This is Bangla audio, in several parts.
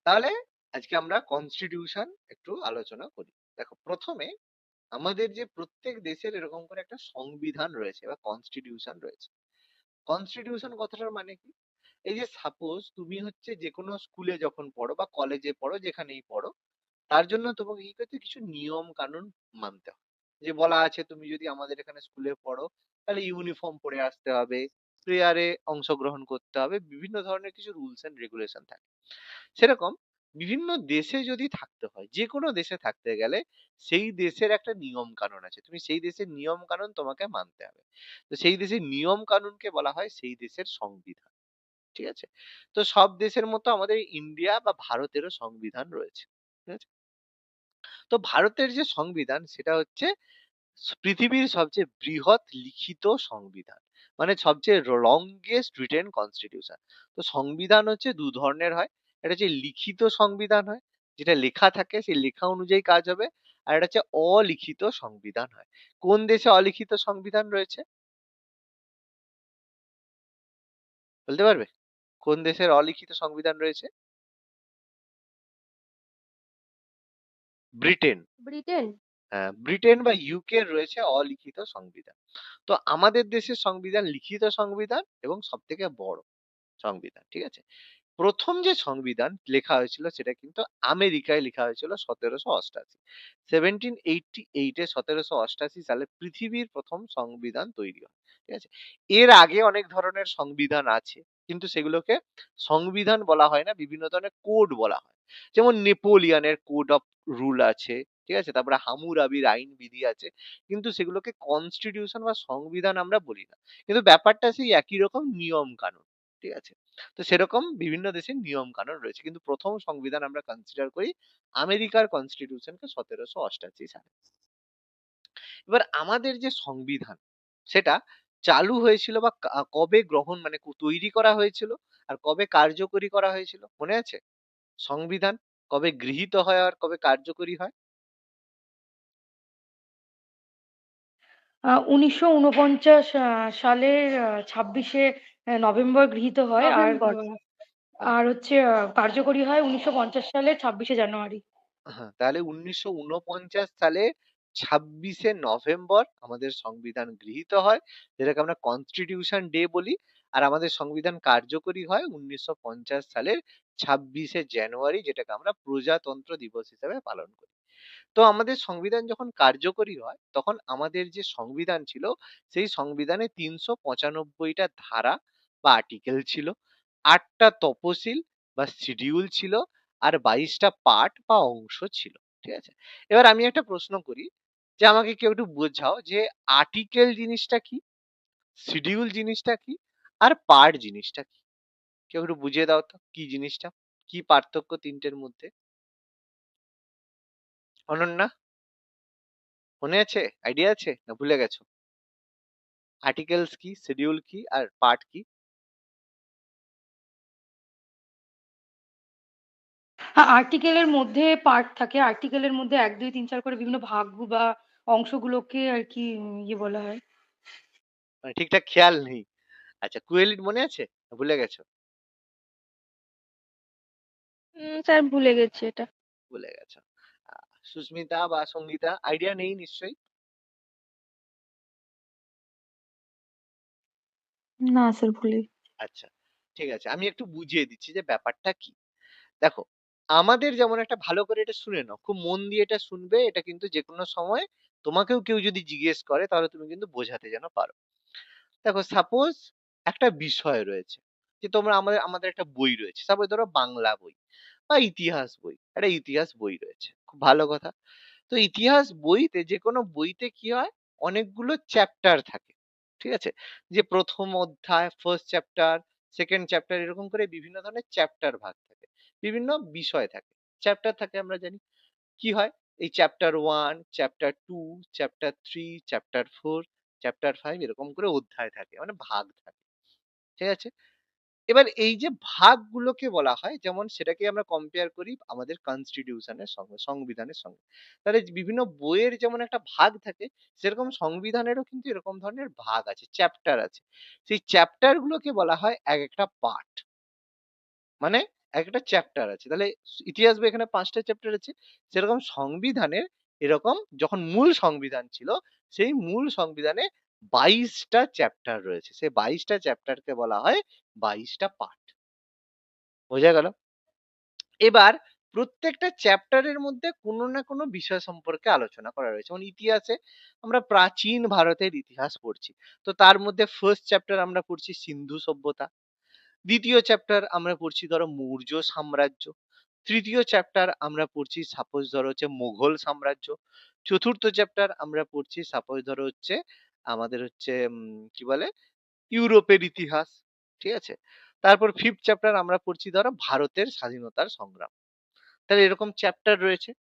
তাহলে আজকে আমরা কনস্টিটিউশন একটু আলোচনা করি। দেখো, প্রথমে আমাদের যে প্রত্যেক দেশের এরকম করে একটা সংবিধান রয়েছে বা কনস্টিটিউশন রয়েছে। কনস্টিটিউশন কথাটার মানে কি? এই যে সাপোজ তুমি হচ্ছে যে কোনো স্কুলে যখন পড়ো বা কলেজে পড়ো, যেখানেই পড়ো, তার জন্য তোমাকে কি করতে, কিছু নিয়ম কানুন মানতে হবে। যে বলা আছে, তুমি যদি আমাদের এখানে স্কুলে পড়ো, তাহলে ইউনিফর্ম পরে আসতে হবে, প্রেয়ারে অংশগ্রহণ করতে হবে, বিভিন্ন ধরনের কিছু রুলস এন্ড রেগুলেশন থাকে। সেরকম বিভিন্ন দেশে যদি থাকতে হয়, যে কোনো দেশে থাকতে গেলে সেই দেশের একটা নিয়ম কানুন আছে, তুমি সেই দেশের নিয়ম কানুন তোমাকে মানতে হবে। তো সেই দেশের নিয়ম কানুনকে বলা হয় সেই দেশের সংবিধান। ঠিক আছে? তো সব দেশের মতো আমাদের ইন্ডিয়া বা ভারতেরও সংবিধান রয়েছে। ঠিক আছে? তো ভারতের যে সংবিধান সেটা হচ্ছে পৃথিবীর সবচেয়ে বৃহৎ লিখিত সংবিধান, মানে সবচেয়ে লংগেস্ট রিটেন কনস্টিটিউশন। তো সংবিধান হচ্ছে দু ধরনের হয়। এটা হচ্ছে লিখিত সংবিধান হয়, যেটা লেখা থাকে, সেই লেখা অনুযায়ী কাজ হবে। আর এটা হচ্ছে অলিখিত সংবিধান হয়। কোন দেশে অলিখিত সংবিধান রয়েছে বলতে পারবে? কোন দেশের অলিখিত সংবিধান রয়েছে? ব্রিটেন। ব্রিটেন। হ্যাঁ, ব্রিটেন বা ইউকে রয়েছে অলিখিত সংবিধান। তো আমাদের দেশের সংবিধান লিখিত সংবিধান এবং সব থেকে বড় সংবিধান। ঠিক আছে? প্রথম যে সংবিধান লেখা হয়েছিল সেটা কিন্তু আমেরিকায় লেখা হয়েছিল 1788। 1788 1788 সালে পৃথিবীর প্রথম সংবিধান তৈরি হয়। ঠিক আছে? এর আগে অনেক ধরনের সংবিধান আছে, কিন্তু সেগুলোকে সংবিধান বলা হয় না, বিভিন্ন ধরনের কোড বলা হয়। যেমন নেপোলিয়নের কোড অফ রুল আছে। ঠিক আছে? তারপরে হামুরাবির আইন বিধি আছে। কিন্তু সেগুলোকে কনস্টিটিউশন বা সংবিধান আমরা বলি না। কিন্তু ব্যাপারটা সেই একই রকম নিয়ম কানুন। ঠিক আছে? তো সেরকম বিভিন্ন দেশের নিয়ম কানুন রয়েছে, কিন্তু প্রথম সংবিধান আমরা কনসিডার করি আমেরিকার কনস্টিটিউশনকে 1788 সালে। এবার আমাদের যে সংবিধান সেটা চালু হয়েছিল বা কবে গ্রহণ, মানে তৈরি করা হয়েছিল আর কবে কার্যকরী করা হয়েছিল মনে আছে? সংবিধান কবে গৃহীত হয় আর কবে কার্যকরী হয়? 1949 সালের 26শে নভেম্বর গৃহীত হয়। আর নভেম্বর। হ্যাঁ, আর হচ্ছে কার্যকরী হয় 1950 সালের 26শে জানুয়ারি। হ্যাঁ, তাহলে 1949 সালে 26শে নভেম্বর আমাদের সংবিধান গৃহীত হয়, যেটাকে আমরা কনস্টিটিউশন ডে বলি। আর আমাদের সংবিধান কার্যকরী হয় 1950 সালের 26শে জানুয়ারি, যেটাকে আমরা প্রজাতন্ত্র দিবস হিসেবে পালন করি। তো আমাদের সংবিধান যখন কার্যকরী হয়, তখন আমাদের যে সংবিধান ছিল সেই সংবিধানে 395টা ধারা বা আর্টিকেল ছিল, 8টা তপশিল বা শিডিউল ছিল, আর 22টা পার্ট বা অংশ ছিল। ঠিক আছে? এবার আমি একটা প্রশ্ন করি, যে আমাকে কেউ একটু বোঝাও যে আর্টিকেল জিনিসটা কি, শিডিউল জিনিসটা কি, আর পার্ট জিনিসটা কি? কেউ একটু বুঝিয়ে দাও তো কি জিনিসটা, কি পার্থক্য তিনটের মধ্যে? অনন্যা, মনে আছে? আইডিয়া আছে না ভুলে গেছো? আর্টিকেলস কি, শিডিউল কি, আর পার্ট কি? হ্যাঁ, আর্টিকেলের মধ্যে পার্ট থাকে। আর্টিকেলের মধ্যে 1 2 3 4 করে বিভিন্ন ভাগ বা অংশগুলোকে আর কি ইয়ে বলা হয়। মানে ঠিকঠাক খেয়াল নেই। আচ্ছা, কুয়েলির মনে আছে না ভুলে গেছো? স্যার ভুলে গেছি এটা। ভুলে গেছো। সুস্মিতা বা সঙ্গীতা আইডিয়া নেই নিশ্চয়ই? না স্যার ভুলে। আচ্ছা, ঠিক আছে, আমি একটু বুঝিয়ে দিচ্ছি যে ব্যাপারটা কি। দেখো, আমাদের যেমন একটা, ভালো করে এটা শুনে নাও, খুব মন দিয়ে এটা শুনবে, এটা কিন্তু যে কোনো সময় তোমাকেও কেউ যদি জিজ্ঞেস করে তাহলে তুমি কিন্তু বোঝাতে যেন পারো। দেখো, সাপোজ একটা বিষয় রয়েছে, যে তোমরা আমাদের আমাদের একটা বই রয়েছে, সাপোজ ধরো বাংলা বই বা ইতিহাস বই, একটা ইতিহাস বই রয়েছে, খুব ভালো কথা। তো ইতিহাস বইতে, যে কোনো বইতে কি হয়, অনেকগুলো চ্যাপ্টার থাকে। ঠিক আছে? যে প্রথম অধ্যায়, ফার্স্ট চ্যাপ্টার, সেকেন্ড চ্যাপ্টার, এরকম করে বিভিন্ন ধরনের চ্যাপ্টার ভাগ থাকে, বিভিন্ন বিষয় থাকে, চ্যাপ্টার থাকে, আমরা জানি। কি হয়, এই chapter one, chapter two, chapter three, chapter four, chapter five, এরকম করে অধ্যায় থাকে, মানে ভাগ থাকে। ঠিক আছে? এবার এই যে ভাগগুলোকে বলা হয়, যেমন সেটাকে আমরা কম্পেয়ার করি আমাদের কনস্টিটিউশনের সঙ্গে, সংবিধানের সঙ্গে। তাহলে বিভিন্ন বইয়ের যেমন একটা ভাগ থাকে, সেরকম সংবিধানেরও কিন্তু এরকম ধরনের ভাগ আছে, চ্যাপ্টার আছে। সেই চ্যাপ্টার গুলোকে বলা হয় এক একটা পার্ট। মানে একটা চ্যাপ্টার আছে। তাহলে ইতিহাস বই এখানে ৫ টা চ্যাপ্টার আছে। সেরকম সংবিধানের এরকম যখন মূল সংবিধান ছিল, সেই মূল সংবিধানে ২২ টা চ্যাপ্টার রয়েছে। সেই ২২ টা চ্যাপ্টারকে বলা হয় ২২ টা পার্ট। বোঝা গেল? এবার প্রত্যেকটা চ্যাপ্টারের মধ্যে কোনো না কোনো বিষয় সম্পর্কে আলোচনা করা রয়েছে। যেমন ইতিহাসে আমরা প্রাচীন ভারতের ইতিহাস পড়ছি। তো তার মধ্যে ফার্স্ট চ্যাপ্টার আমরা পড়ছি সিন্ধু সভ্যতা। দ্বিতীয় চ্যাপ্টার আমরা পড়ছি ধরো মৌর্য সাম্রাজ্য। তৃতীয় চ্যাপ্টার আমরা পড়ছি সাপোজ ধরো হচ্ছে মুঘল সাম্রাজ্য। চতুর্থ চ্যাপ্টার আমরা পড়ছি সাপোজ ধরো হচ্ছে আমাদের হচ্ছে কি বলে ইউরোপের ইতিহাস। ঠিক আছে? তারপর ফিফথ চ্যাপ্টার আমরা পড়ছি ধরো ভারতের স্বাধীনতার সংগ্রাম। তাহলে এরকম চ্যাপ্টার রয়েছে।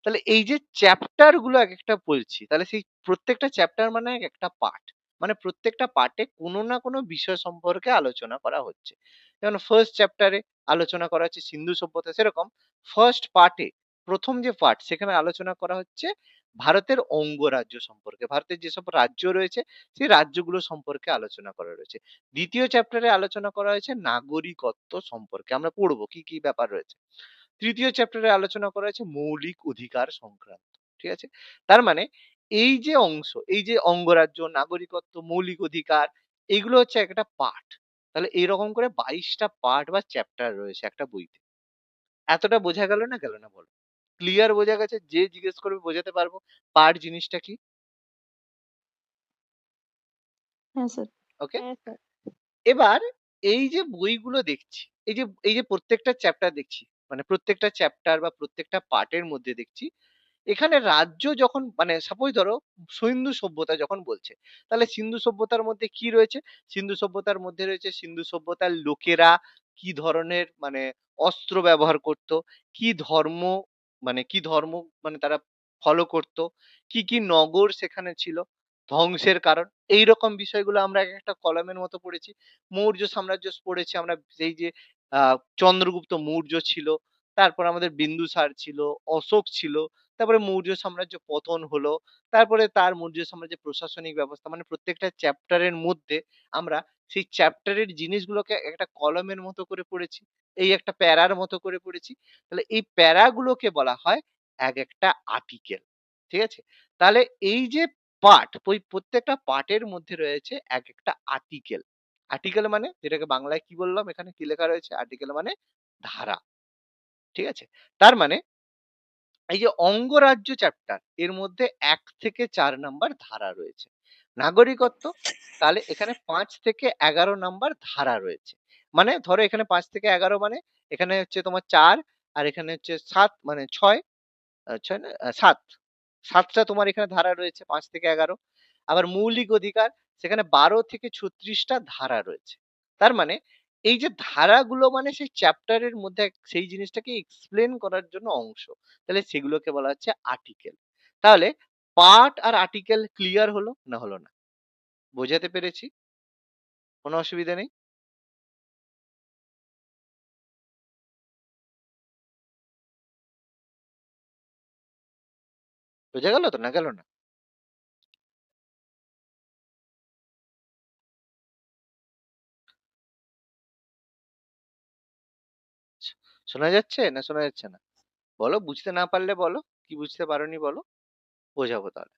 তাহলে এই যে চ্যাপ্টার গুলো এক একটা বলছি, তাহলে সেই প্রত্যেকটা চ্যাপ্টার মানে এক একটা পার্ট। মানে প্রত্যেকটা পার্টে কোনো না কোনো বিষয় সম্পর্কে আলোচনা করা হচ্ছে। যেমন ফার্স্ট চ্যাপ্টারে আলোচনা করা হচ্ছে সিন্ধু সভ্যতা, সেরকম ফার্স্ট পার্টে প্রথম যে পার্ট সেখানে আলোচনা করা হচ্ছে ভারতের অঙ্গরাজ্য সম্পর্কে। ভারতের যেসব রাজ্য রয়েছে সেই রাজ্যগুলো সম্পর্কে আলোচনা করা রয়েছে। দ্বিতীয় চ্যাপ্টারে আলোচনা করা হয়েছে নাগরিকত্ব সম্পর্কে। আমরা পড়বো কি কি ব্যাপার রয়েছে। তৃতীয় চ্যাপ্টারে আলোচনা করা হয়েছে মৌলিক অধিকার সংক্রান্ত। ঠিক আছে? তার মানে এই যে অংশ, এই যে অঙ্গরাজ্য, নাগরিকত্ব, মৌলিক অধিকার, এগুলো হচ্ছে একটা পার্ট। তাহলে এরকম করে ২২ টা পার্ট বা চ্যাপ্টার রয়েছে একটা বইতে। এতটা বোঝা গেল না গেল না বলো? ক্লিয়ার বোঝা গেছে? যে জিজ্ঞেস করবে বোঝাতে পারবো পার্ট জিনিসটা কি? হ্যাঁ স্যার। ওকে? এবার এই যে বইগুলো দেখছি, এই যে প্রত্যেকটা চ্যাপ্টার দেখছি, মানে প্রত্যেকটা চ্যাপ্টার বা প্রত্যেকটা পার্টের মধ্যে দেখছি এখানে রাজ্য যখন মানে সাপোজ ধরো সিন্ধু সভ্যতা যখন বলছে, তাহলে সিন্ধু সভ্যতার মধ্যে কি রয়েছে? সিন্ধু সভ্যতার মধ্যে রয়েছে সিন্ধু সভ্যতার লোকেরা কি ধরনের মানে অস্ত্র ব্যবহার করত, কি ধর্ম কি ধর্ম মানে তারা ফলো করত, কি নগর সেখানে ছিল, ধ্বংসের কারণ, এইরকম বিষয়গুলো আমরা এক একটা কলামের মতো পড়েছি। মৌর্য সাম্রাজ্য পড়েছি আমরা, সেই যে চন্দ্রগুপ্ত মৌর্য ছিল, তারপর আমাদের বিন্দুসার ছিল, অশোক ছিল, তারপরে মৌর্য সাম্রাজ্য পতন হলো। তারপরে তার মৌর্য সাম্রাজ্যের প্রশাসনিক ব্যবস্থা, মানে প্রত্যেকটা চ্যাপ্টারের মধ্যে আমরা সেই চ্যাপ্টারের জিনিসগুলোকে একটা কলামের মতো করে পড়েছি। এই একটা প্যারার মতো করে পড়েছি। তাহলে এই প্যারাগুলোকে বলা হয় এক একটা আর্টিকেল। ঠিক আছে? তাহলে এই যে পার্ট, ওই প্রত্যেকটা পার্টের মধ্যে রয়েছে এক একটা আর্টিকেল। আর্টিকেল মানে যেটাকে বাংলায় কি বললাম, এখানে কি লেখা রয়েছে? আর্টিকেল মানে ধারা। ঠিক আছে? তার মানে এই যে অঙ্গরাজ্য চ্যাপ্টার এর মধ্যে ১ থেকে ৪ নাম্বার ধারা রয়েছে। নাগরিকত্ব, তাহলে এখানে ৫ থেকে ১১ নাম্বার ধারা রয়েছে। মানে ধরো এখানে ৫ থেকে ১১ মানে এখানে হচ্ছে তোমার ৪ আর এখানে হচ্ছে ৭ মানে ৬ ৬ না ৭। ৭ টা তোমার এখানে ধারা রয়েছে ৫ থেকে ১১। আবার মৌলিক অধিকার সেখানে ১২ থেকে ৩৬ টা ধারা রয়েছে। তার মানে এই যে ধারাগুলো মানে সেই চ্যাপ্টারের মধ্যে সেই জিনিসটাকে এক্সপ্লেন করার জন্য অংশ। তাহলে সেগুলোকে বলা হচ্ছে আর্টিকেল। তাহলে পার্ট আর আর্টিকেল ক্লিয়ার হলো না হলো না? বোঝাতে পেরেছি? কোনো অসুবিধা নেই? বোঝা গেল তো না গেল না? শোনা যাচ্ছে না শোনা যাচ্ছে না? বলো, বুঝতে না পারলে বলো, কি বুঝতে পারোনি বলো, বোঝাবো তাহলে।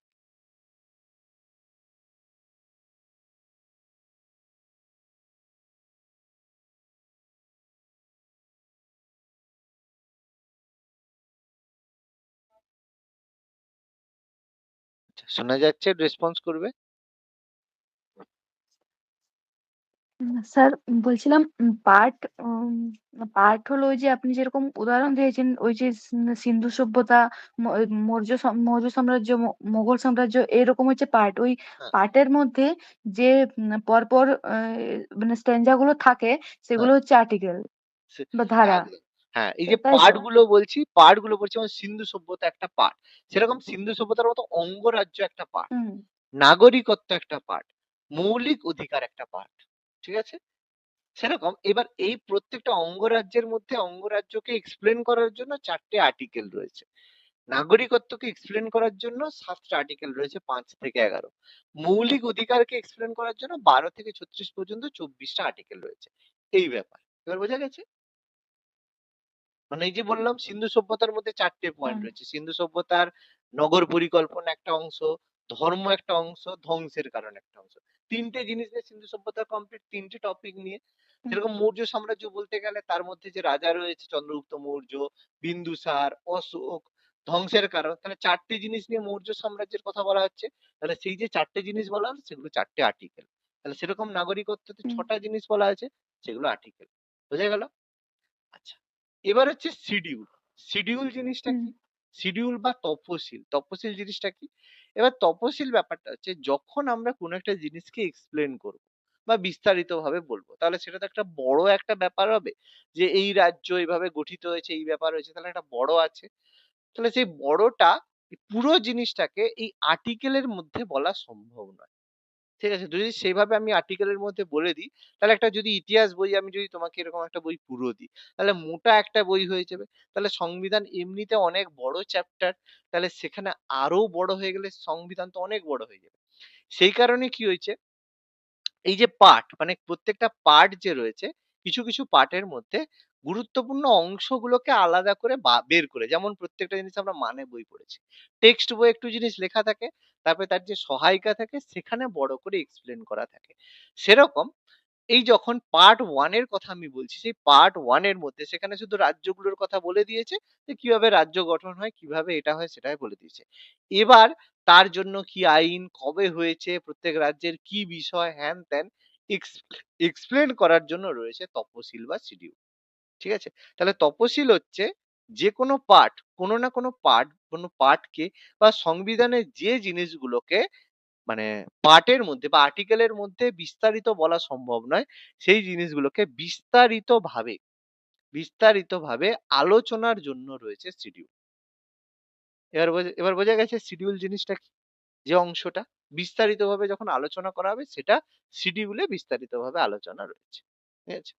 আচ্ছা, শোনা যাচ্ছে, রেসপন্স করবে। স্যার বলছিলাম পার্ট হলো ওই যে আপনি যেরকম উদাহরণ দিয়েছেন ওই যে সিন্ধু সভ্যতা, মৌর্য সাম্রাজ্য, মোগল সাম্রাজ্য এরকম হচ্ছে পার্ট। ওই হ্যাঁ, পার্টের মধ্যে যে পরপর মানে স্ট্যাঞ্জা গুলো থাকে হ্যাঁ, সেগুলো হচ্ছে আর্টিকেল সে বা ধারা। একদম। হ্যাঁ, এই যে তাই তো? পার্ট গুলো বলছি যেমন সিন্ধু সভ্যতা একটা পার্ট। সেরকম সিন্ধু সভ্যতার মতো অঙ্গরাজ্য একটা পার্ট। হুম। নাগরিকত্ব একটা পার্ট। মৌলিক অধিকার একটা পার্ট। ঠিক আছে? সেরকম এবার এই প্রত্যেকটা অঙ্গরাজ্যের মধ্যে অঙ্গরাজ্যকে এক্সপ্লেন করার জন্য ৪ টে আর্টিকেল রয়েছে। নাগরিকত্বকে এক্সপ্লেন করার জন্য ৭ টা আর্টিকেল রয়েছে ৫ থেকে ১১। মৌলিক অধিকারকে এক্সপ্লেন করার জন্য ১২ থেকে ৩৬ পর্যন্ত ২৪ টা আর্টিকেল রয়েছে। এই ব্যাপার। এবার বোঝা গেছে? মানে এই যে বললাম সিন্ধু সভ্যতার মধ্যে 4 টে পয়েন্ট হুম, রয়েছে। সিন্ধু সভ্যতার নগর পরিকল্পনা একটা অংশ, ধর্ম একটা অংশ, ধ্বংসের কারণ একটা অংশ। ৩ টে জিনিস নিয়ে সিন্ধু সভ্যতা কমপ্লিট, ৩ টে টপিক নিয়ে। হুম, যেরকম মৌর্য সাম্রাজ্য বলতে গেলে তার মধ্যে যে রাজা রয়েছে চন্দ্রগুপ্ত মৌর্য, বিন্দুসার, অশোক, ধ্বংসের কারণ। তাহলে 4 টে জিনিস নিয়ে মৌর্য সাম্রাজ্যের কথা বলা হচ্ছে। তাহলে সেই যে 4 টে জিনিস বলা হলো সেগুলো 4 টে আর্টিকেল। তাহলে সেরকম নাগরিকত্বতে হুম, ৬ টা জিনিস বলা আছে, সেগুলো আর্টিকেল। বোঝা গেল? আচ্ছা, এবার হচ্ছে শিডিউল। শিডিউল জিনিসটা হুম, কি? শিডিউল বা তফসিল। তফসিল জিনিসটা কি? এবার তফসিল ব্যাপারটা হচ্ছে যখন আমরা কোনো একটা জিনিসকে এক্সপ্লেন করব বা বিস্তারিত ভাবে বলবো, তাহলে সেটা তো একটা বড় একটা ব্যাপার হবে, যে এই রাজ্য এইভাবে গঠিত হয়েছে, এই ব্যাপার হয়েছে, তাহলে একটা বড় আছে। তাহলে সেই বড়টা, এই পুরো জিনিসটাকে এই আর্টিকেলের মধ্যে বলা সম্ভব নয়। ঠিক আছে? যদি সেইভাবে আমি আর্টিকেলের মধ্যে বলে দিই, তাহলে একটা যদি ইতিহাস বই আমি যদি তোমাকে এরকম একটা বই পুরো দিই, তাহলে মোটা একটা বই হয়ে যাবে। তাহলে সংবিধান এমনিতে অনেক বড় চ্যাপ্টার, তাহলে সেখানে আরো বড় হয়ে গেলে সংবিধান তো অনেক বড় হয়ে যাবে। সেই কারণে কি হয়েছে, এই যে পার্ট মানে প্রত্যেকটা পার্ট যে রয়েছে, কিছু পার্টের মধ্যে গুরুত্বপূর্ণ অংশগুলোকে আলাদা করে বের করে, যেমন প্রত্যেকটা জিনিস আমরা মানে বই পড়েছি। টেক্সট বই একটু জিনিস লেখা থাকে, তারপরে তার যে সহায়িকা থাকে সেখানে বড় করে এক্সপ্লেন করা থাকে। সেরকম এই যখন পার্ট 1 এর কথা আমি বলছি, সেই পার্ট 1 এর মধ্যে সেখানে শুধু রাজ্যগুলোর কথা বলে দিয়েছে, যে কিভাবে রাজ্য গঠন হয়, কিভাবে এটা হয় সেটাই বলে দিয়েছে। এবার তার জন্য কি আইন, কবে হয়েছে, প্রত্যেক রাজ্যের কি বিষয়, হ্যান-ত্যান এক্সপ্লেন করার জন্য রয়েছে তফসিল বা শিডিউল। ঠিক আছে? তাহলে তফসিল হচ্ছে যেকোনো পার্ট, কোনো না কোনো পার্ট, কোনো পার্টকে বা সংবিধানের যে জিনিসগুলোকে মানে পার্টের মধ্যে বা আর্টিকেলের মধ্যে বিস্তারিত বলা সম্ভব নয়, সেই জিনিসগুলোকে বিস্তারিতভাবে আলোচনার জন্য রয়েছে শিডিউল। এবার বোঝা গেছে শিডিউল জিনিসটা কি? যে অংশটা বিস্তারিতভাবে যখন আলোচনা করা হবে সেটা শিডিউলে বিস্তারিতভাবে আলোচনা রয়েছে। ঠিক আছে?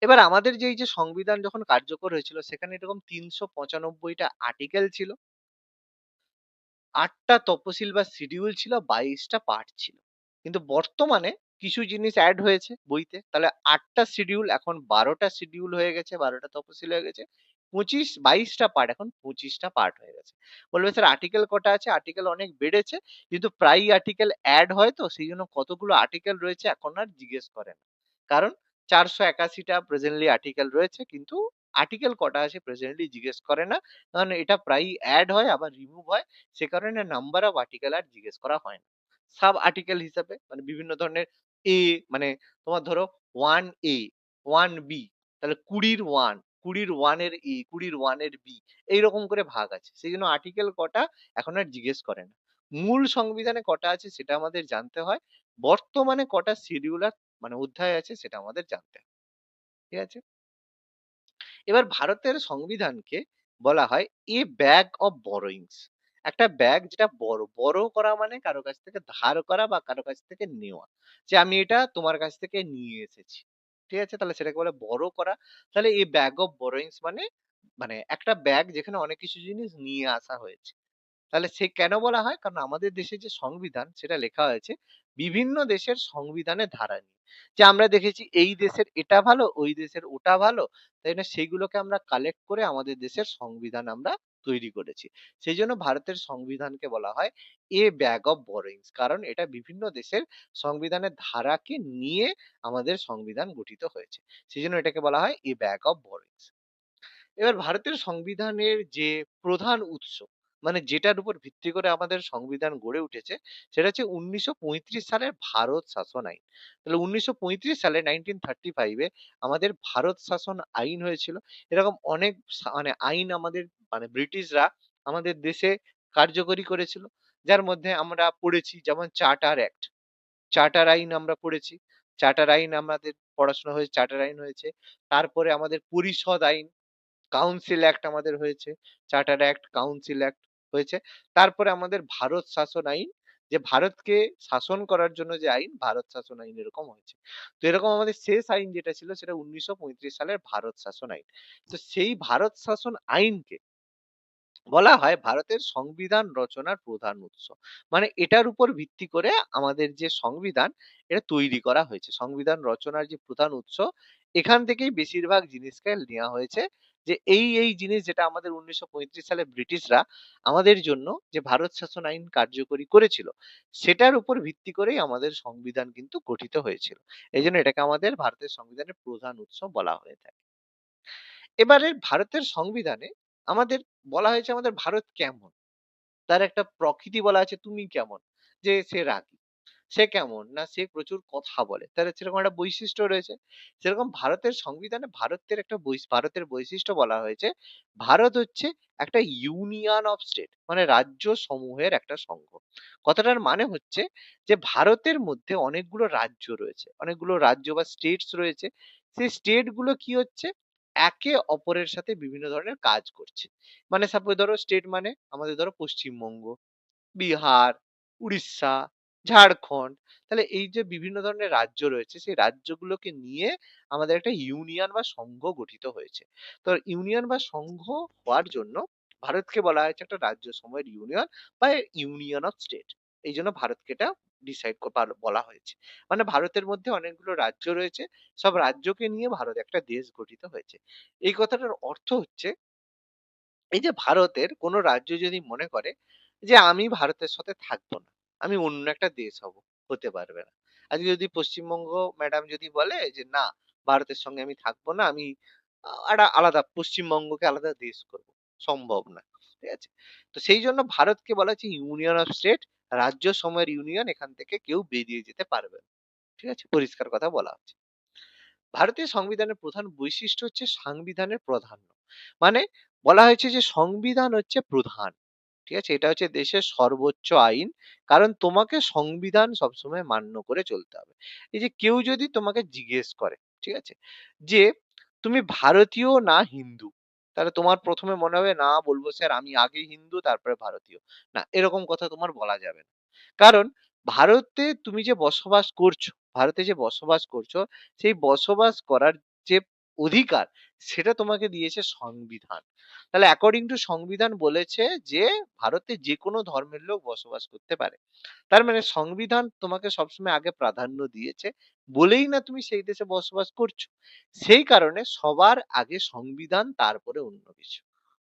এবার আমাদের যে এই যে সংবিধান যখন কার্যকর হয়েছিল সেখানে এরকম ৩৯৫ টা আর্টিকেল ছিল, ৮ টা তফসিল বা শিডিউল ছিল, ২২ টা পার্ট ছিল। কিন্তু বর্তমানে কিছু জিনিস এড হয়েছে বইতে। তাহলে ৮ টা শিডিউল এখন ১২ টা শিডিউল হয়ে গেছে, ১২ টা তফসিল হয়ে গেছে। ২২ টা পার্ট এখন ২৫ টা পার্ট হয়ে গেছে। বলবে স্যার আর্টিকেল কটা আছে? আর্টিকেল অনেক বেড়েছে। কিন্তু প্রায়ই আর্টিকেল এড হয় তো সেইজন্য কতগুলো আর্টিকেল রয়েছে এখন আর জিজ্ঞেস করে না। কারণ ৪৮১ টা প্রেজেন্টলি আর্টিকেল রয়েছে, কিন্তু আর্টিকেল কটা আছে প্রেজেন্টলি জিজ্ঞেস করে না। কারণ এটা প্রায়ই এড হয় আবার রিমুভ হয়। সে কারণে নাম্বার অফ আর্টিকেল আর জিজ্ঞেস করা হয় না। সাব আর্টিকেল হিসাবে মানে বিভিন্ন ধরনের এ মানে তোমার ধরো 1 এ, 1 বি, তাহলে ২০ এর 1, ২০ এর 1 এর এ, ২০ এর 1 এর বি, এইরকম করে ভাগ আছে। সেইজন্য আর্টিকেল কটা এখন আর জিজ্ঞেস করে না। মূল সংবিধানে কটা আছে সেটা আমাদের জানতে হয়। বর্তমানে কটা শিডিউলার মানে অধ্যায় আছে সেটা আমাদের জানতে হয়। ঠিক আছে? এবার ভারতের সংবিধানকে বলা হয় এ ব্যাগ অফ বরোইংস। একটা ব্যাগ যেটা বড় বড় করা মানে কারো কাছ থেকে ধার করা বা কারো কাছ থেকে নেওয়া, যে আমি এটা তোমার কাছ থেকে নিয়ে এসেছি। ঠিক আছে, তাহলে সেটাকে বলে বড় করা। তাহলে এই ব্যাগ অফ বরোইংস মানে মানে একটা ব্যাগ যেখানে অনেক কিছু জিনিস নিয়ে আসা হয়েছে। তাহলে সে কেন বলা হয়? কারণ আমাদের দেশের যে সংবিধান সেটা লেখা হয়েছে বিভিন্ন দেশের সংবিধানের ধারা নিয়ে। যে আমরা দেখেছি এই দেশের এটা ভালো, ওই দেশের ওটা ভালো। তাই না? সেগুলোকে আমরা কালেক্ট করে আমাদের দেশের সংবিধান আমরা তৈরি করেছি। সেইজন্য ভারতের সংবিধানকে বলা হয় এ ব্যাগ অফ বরোইংস। কারণ এটা বিভিন্ন দেশের সংবিধানের ধারাকে নিয়ে আমাদের সংবিধান গঠিত হয়েছে। সেজন্য এটাকে বলা হয় এ ব্যাগ অফ বরোইংস। এবার ভারতের সংবিধানের যে প্রধান উৎস মানে যেটার উপর ভিত্তি করে আমাদের সংবিধান গড়ে উঠেছে সেটা হচ্ছে ১৯৩৫ সালের ভারত শাসন আইন। তাহলে ১৯৩৫ সালে 1935 এ আমাদের ভারত শাসন আইন হয়েছিল। এরকম অনেক মানে আইন আমাদের মানে ব্রিটিশরা আমাদের দেশে কার্যকরী করেছিল। যার মধ্যে আমরা পড়েছি যেমন চার্টার অ্যাক্ট। চার্টার আইন আমরা পড়েছি। চার্টার আইন আমাদের পড়াশোনা হয়েছে, চার্টার আইন হয়েছে। তারপরে আমাদের পরিষদ আইন, কাউন্সিল অ্যাক্ট আমাদের হয়েছে, চার্টার অ্যাক্ট, কাউন্সিল অ্যাক্ট হয়েছে। তারপরে আমাদের ভারত শাসন আইন, যে ভারতকে শাসন করার জন্য যে আইন, ভারত শাসন আইন এরকম হয়েছে। তো এরকম আমাদের শেষ আইন যেটা ছিল সেটা ১৯৩৫ সালের ভারত শাসন আইন। তো সেই ভারত শাসন আইনকে বলা হয় ভারতের সংবিধান রচনার প্রধান উৎস। মানে এটার উপর ভিত্তি করে আমাদের যে সংবিধান এটা তৈরি করা হয়েছে। সংবিধান রচনার যে প্রধান উৎস এখান থেকেই বেশিরভাগ জিনিসকে নেওয়া হয়েছে যে এই জিনিস যেটা আমাদের 1935 সালে ব্রিটিশরা আমাদের জন্য যে ভারত শাসন আইন কার্যকরী করেছিল সেটার উপর ভিত্তি করেই আমাদের সংবিধান কিন্তু গঠিত হয়েছিল। এইজন্য এটাকে আমাদের ভারতের সংবিধানের প্রধান উৎস বলা হয়ে থাকে। এবারে ভারতের সংবিধানে আমাদের বলা হয়েছে আমাদের ভারত কেমন? তার একটা প্রকৃতি বলা আছে তুমি কেমন? যে সে রাগী। সে কেমন? না সে প্রচুর কথা বলে। তার সেরকম একটা বৈশিষ্ট্য রয়েছে। সেরকম ভারতের সংবিধানে ভারতের বৈশিষ্ট্য বলা হয়েছে, ভারত হচ্ছে একটা ইউনিয়ন অফ স্টেট মানে রাজ্য সমূহের একটা সংঘ। কথাটার মানে হচ্ছে যে ভারতের মধ্যে অনেকগুলো রাজ্য রয়েছে। অনেকগুলো রাজ্য বা স্টেটস রয়েছে। সেই স্টেট গুলো কি হচ্ছে? একে অপরের সাথে বিভিন্ন ধরনের কাজ করছে। মানে সাপোজ ধরো স্টেট মানে আমাদের ধরো পশ্চিমবঙ্গ, বিহার, উড়িষ্যা, ঝাড়খণ্ড। তাহলে এই যে বিভিন্ন ধরনের রাজ্য রয়েছে সেই রাজ্যগুলোকে নিয়ে আমাদের একটা ইউনিয়ন বা সংঘ গঠিত হয়েছে। তো ইউনিয়ন বা সংঘ হওয়ার জন্য ভারতকে বলা হয়েছে একটা রাজ্য সমূহের ইউনিয়ন বা ইউনিয়ন অফ স্টেট। এই জন্য ভারতকে এটা বলা হয়েছে। মানে ভারতের মধ্যে অনেকগুলো রাজ্য রয়েছে, সব রাজ্যকে নিয়ে ভারত একটা দেশ গঠিত হয়েছে। এই কথাটার অর্থ হচ্ছে এই যে ভারতের কোন রাজ্য যদি মনে করে যে আমি ভারতের সাথে থাকবো না, আমি অন্য একটা দেশ হব, হতে পারবে না। আজকে যদি পশ্চিমবঙ্গ ম্যাডাম যদি বলে যে না ভারতের সঙ্গে আমি থাকবো না, আমি একটা আলাদা পশ্চিমবঙ্গকে আলাদা দেশ করব, সম্ভব না। ঠিক আছে? তো সেই জন্য ভারতকে বলা হচ্ছে ইউনিয়ন অফ স্টেট, রাজ্য সময়ের ইউনিয়ন, এখান থেকে কেউ বেরিয়ে যেতে পারবে না। ঠিক আছে? পরিষ্কার কথা বলা হচ্ছে। ভারতীয় সংবিধানের প্রধান বৈশিষ্ট্য হচ্ছে সাংবিধানের প্রাধান্য। মানে বলা হয়েছে যে সংবিধান হচ্ছে প্রধান। ঠিক আছে? এটা হচ্ছে দেশের সর্বোচ্চ আইন। কারণ তোমাকে সংবিধান সবসময় মান্য করে চলতে হবে। এই যে কেউ যদি তোমাকে জিজ্ঞেস করে, ঠিক আছে? যে তুমি ভারতীয় না হিন্দু? তাহলে তোমার ১ম এ মনে হবে না বলবো স্যার আমি আগে হিন্দু তারপরে ভারতীয়। না এরকম কথা তোমার বলা যাবে না। কারণ ভারতে তুমি যে বসবাস করছো, ভারতে যে বসবাস করছো সেই বসবাস করার যে অধিকার সেটা তোমাকে দিয়েছে সংবিধান। তাহলে অ্যাকর্ডিং টু সংবিধান বলেছে যে ভারতে যেকোনো ধর্মের লোক বসবাস করতে পারে। তার মানে সংবিধান তোমাকে সবসময় আগে প্রাধান্য দিয়েছে বলেই না তুমি সেই দেশে বসবাস করছো। সেই কারণে সবার আগে সংবিধান তারপরে অন্য কিছু।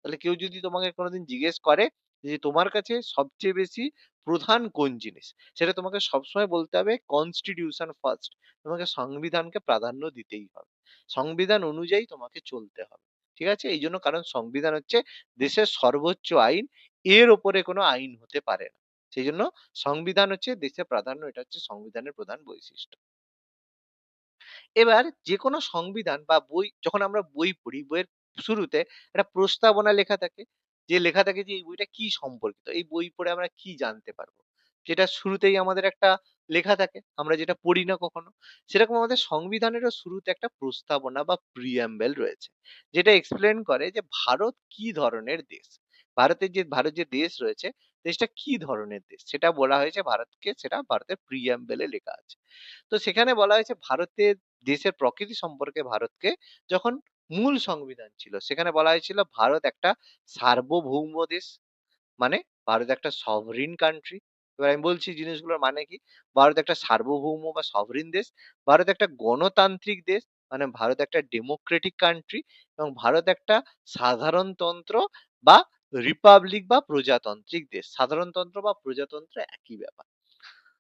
তাহলে কেউ যদি তোমাকে কোনোদিন জিজ্ঞেস করে যে তোমার কাছে সবচেয়ে বেশি প্রধান কোন জিনিস? সেটা তোমাকে সবসময় বলতে হবে কনস্টিটিউশন ফার্স্ট। তোমাকে সংবিধানকে প্রাধান্য দিতেই হবে। সংবিধান অনুযায়ী তোমাকে চলতে হবে। ঠিক আছে? এইজন্য কারণ সংবিধান হচ্ছে দেশের সর্বোচ্চ আইন। এর ওপরে কোনো আইন হতে পারে না। সেইজন্য সংবিধান হচ্ছে দেশের প্রাধান্য, এটা হচ্ছে সংবিধানের প্রধান বৈশিষ্ট্য। এবার যেকোনো সংবিধান বা বই যখন আমরা বই পড়ি, বইয়ের শুরুতে একটা প্রস্তাবনা লেখা থাকে। যে লেখা থাকে যে এই বইটা কি সম্পর্কিত? এই বই পড়ে আমরা কি জানতে পারবো? যেটা শুরুতেই আমাদের একটা লেখা থাকে, আমরা যেটা পড়ি না কখনো। সেরকম আমাদের সংবিধানেরও শুরুতে একটা প্রস্তাবনা বা প্রিঅ্যাম্বল রয়েছে। যেটা এক্সপ্লেইন করে যে ভারত কি ধরনের দেশ? ভারত যে দেশ রয়েছে, দেশটা কি ধরনের দেশ? সেটা বলা হয়েছে ভারতকে, সেটা ভারতের প্রিঅ্যাম্বল এ লেখা আছে। তো সেখানে বলা হয়েছে ভারতের দেশের প্রকৃতি সম্পর্কে ভারতকে যখন মূল সংবিধান ছিল সেখানে বলা হয়েছিল ভারত একটা সার্বভৌম দেশ। মানে ভারত একটা সভরিন কান্ট্রি। এবার আমি বলছি জিনিসগুলোর মানে কি। ভারত একটা সার্বভৌম বা সভরিন দেশ। ভারত একটা গণতান্ত্রিক দেশ। মানে ভারত একটা ডেমোক্রেটিক কান্ট্রি। এবং ভারত একটা সাধারণতন্ত্র বা রিপাবলিক বা প্রজাতান্ত্রিক দেশ। সাধারণতন্ত্র বা প্রজাতন্ত্র একই ব্যাপার।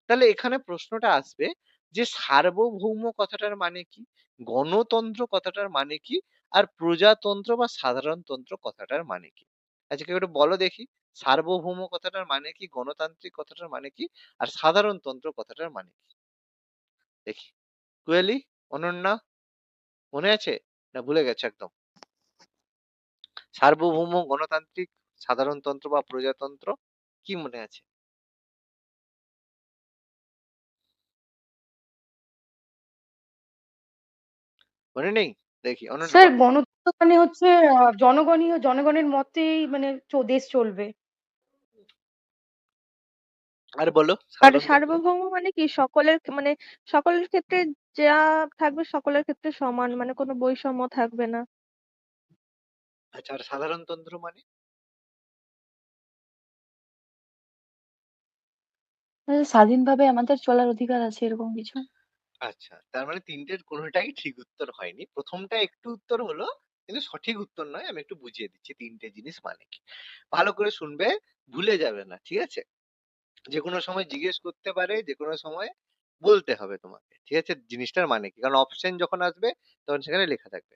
তাহলে এখানে প্রশ্নটা আসবে যে সার্বভৌম কথাটার মানে কি? গণতন্ত্র কথাটার মানে কি? আর প্রজাতন্ত্র বা সাধারণতন্ত্র কথাটার মানে কি? আচ্ছা কেউ একটু বলো দেখি। সার্বভৌম কথাটার মানে কি? গণতান্ত্রিক কথাটার মানে কি? আর সাধারণতন্ত্র কথাটার মানে কি? দেখি। কোয়েলি, অনন্যা, মনে আছে? না ভুলে গেছো একদম? সার্বভৌম, গণতান্ত্রিক, সাধারণতন্ত্র বা প্রজাতন্ত্র কি মনে আছে? মনে নেই? দেখি অনন্যা স্যার বলো। গণতন্ত্র মানে হচ্ছে জনগণের মতেই মানে দেশ চলবে। আর বলো আর সাধারণতন্ত্র। সার্বভৌম মানে কি মানে সকলের ক্ষেত্রে যা থাকবে সকলের ক্ষেত্রে সমান, মানে কোনো বৈষম্য থাকবে না। আচ্ছা আর সাধারণতন্ত্র মানে? স্বাধীনভাবে আমাদের চলার অধিকার আছে এরকম কিছু। আচ্ছা, তার মানে ৩ টের কোনটাই ঠিক উত্তর হয়নি। ১ম টা একটু উত্তর হলো, কিন্তু সঠিক উত্তর নয়। আমি একটু বুঝিয়ে দিচ্ছি ৩ টে জিনিস মানে কি। ভালো করে শুনবে, ভুলে যাবে না। ঠিক আছে? যেকোনো সময় জিজ্ঞেস করতে পারে, যেকোনো সময় বলতে হবে তোমাকে। ঠিক আছে? জিনিসটার মানে কি? কারণ অপশন যখন আসবে তখন সেখানে লেখা থাকবে।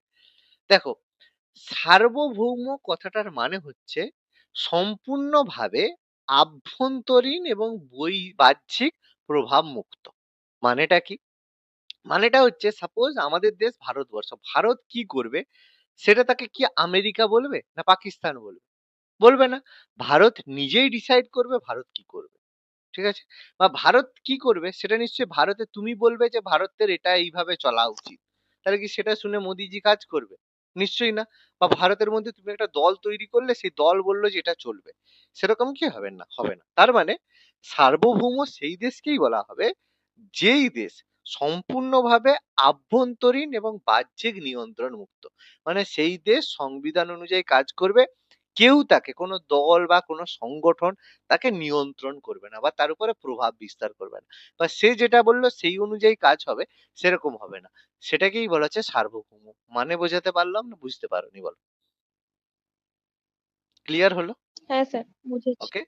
দেখো, সার্বভৌম কথাটার মানে হচ্ছে সম্পূর্ণভাবে আভ্যন্তরীণ এবং বাহ্যিক প্রভাব মুক্ত। মানেটা কি? মানেটা হচ্ছে সাপোজ আমাদের দেশ ভারতবর্ষ। ভারত কি করবে সেটা তাকে কি আমেরিকা বলবে না পাকিস্তান বলবে? বলবে না। ভারত নিজেই ডিসাইড করবে ভারত কি করবে। ঠিক আছে? বা ভারত কি করবে সেটা নিশ্চয়ই ভারতে তুমি বলবে যে ভারতের এটা এইভাবে চলা উচিত। তাহলে কি সেটা শুনে মোদিজি কাজ করবে? নিশ্চয়ই না। বা ভারতের মধ্যে তুমি একটা দল তৈরি করলে সেই দল বলল যে এটা চলবে। সেরকম কি হবে না? হবে না। তার মানে সার্বভৌম সেই দেশকেই বলা হবে যেই দেশ সম্পূর্ণভাবে আভ্যন্তরীণ এবং বাহ্যিক নিয়ন্ত্রণ মুক্ত। মানে সেই দেশ সংবিধান অনুযায়ী কাজ করবে। কেউ তাকে কোনো দল বা কোনো সংগঠন তাকে নিয়ন্ত্রণ করবে না বা তার উপরে প্রভাব বিস্তার করবে না। বা সে যেটা বললো সেই অনুযায়ী কাজ হবে, সেরকম হবে না। সেটাকেই বলা হচ্ছে সার্বভৌম। মানে বোঝাতে পারলাম না বুঝতে পারোনি বলো? ক্লিয়ার হলো? হ্যাঁ স্যার, বুঝেছি। ওকে?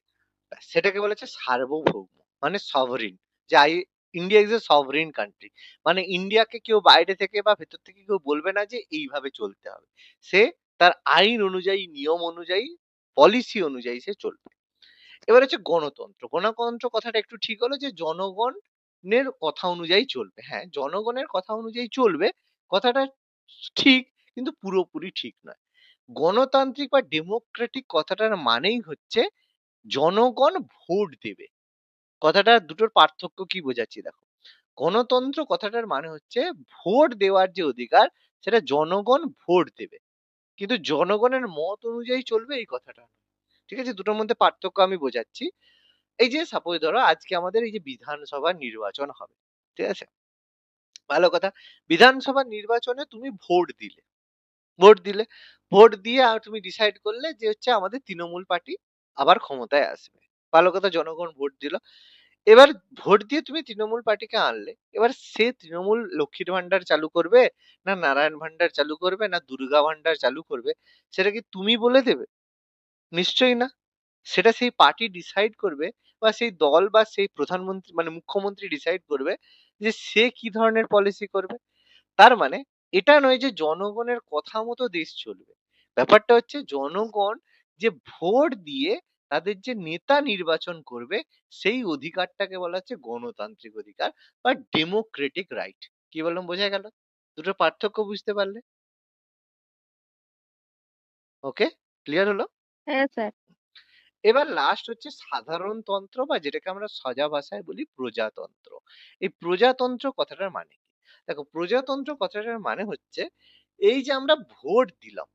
সেটাকে বলা হচ্ছে সার্বভৌম। মানে সভরিন। যে India is a sovereign country. মানে ইন্ডিয়াকে কেউ বাইরে থেকে বা ভেতর থেকে কেউ বলবে না যে এইভাবে চলতে হবে। সে তার আইন অনুযায়ী, নিয়ম অনুযায়ী, পলিসি অনুযায়ী সে চলবে। এবার হচ্ছে গণতন্ত্র। গণতন্ত্র কথাটা একটু ঠিক হলো যে জনগণের কথা অনুযায়ী চলবে। হ্যাঁ, জনগণের কথা অনুযায়ী চলবে। কথাটা ঠিক, কিন্তু পুরোপুরি ঠিক নয়। গণতান্ত্রিক বা ডেমোক্রেটিক কথাটার মানেই হচ্ছে জনগণ ভোট দেবে। কথাটা দুটোর পার্থক্য কি বোঝাচ্ছি দেখো। গণতন্ত্র কথাটার মানে হচ্ছে ভোট দেওয়ার যে অধিকার সেটা জনগণ ভোট দেবে। কিন্তু জনগণের মত অনুযায়ী চলবে এই কথাটা নয়। ঠিক আছে? দুটোর মধ্যে পার্থক্য আমি বোঝাচ্ছি। এই যে সাপোজ ধরো আজকে আমাদের এই যে বিধানসভা নির্বাচন হবে। ঠিক আছে? ভালো কথা। বিধানসভা নির্বাচনে তুমি ভোট দিলে। ভোট দিলে। ভোট দিয়ে তুমি ডিসাইড করলে যে হচ্ছে আমাদের তৃণমূল পার্টি আবার ক্ষমতায় আসবে। ভালো কথা, জনগণ ভোট দিল। এবার ভোট দিয়ে তুমি তৃণমূল পার্টিকে আনলে। এবার সে তৃণমূল লক্ষ্মীর ভান্ডার চালু করবে, না নারায়ণ ভান্ডার চালু করবে, না দুর্গা ভান্ডার চালু করবে, সেটা কি তুমি বলে দেবে? নিশ্চয়ই না। সেটা সেই পার্টি ডিসাইড করবে বা সেই দল বা সেই প্রধানমন্ত্রী মানে মুখ্যমন্ত্রী ডিসাইড করবে যে সে কি ধরনের পলিসি করবে। তার মানে এটা নয় যে জনগণের কথা মতো দেশ চলবে। ব্যাপারটা হচ্ছে জনগণ যে ভোট দিয়ে তাদের যে নেতা নির্বাচন করবে সেই অধিকারটাকে বলা হচ্ছে গণতান্ত্রিক অধিকার বা ডেমোক্রেটিক রাইট। কি বললাম বোঝা গেল? দুটো পার্থক্য বুঝতে পারলে? ওকে? ক্লিয়ার হলো? হ্যাঁ স্যার। এবার লাস্ট হচ্ছে সাধারণতন্ত্র বা যেটাকে আমরা সোজা ভাষায় বলি প্রজাতন্ত্র। এই প্রজাতন্ত্র কথাটার মানে কি? দেখো, প্রজাতন্ত্র কথাটার মানে হচ্ছে এই যে আমরা ভোট দিলাম,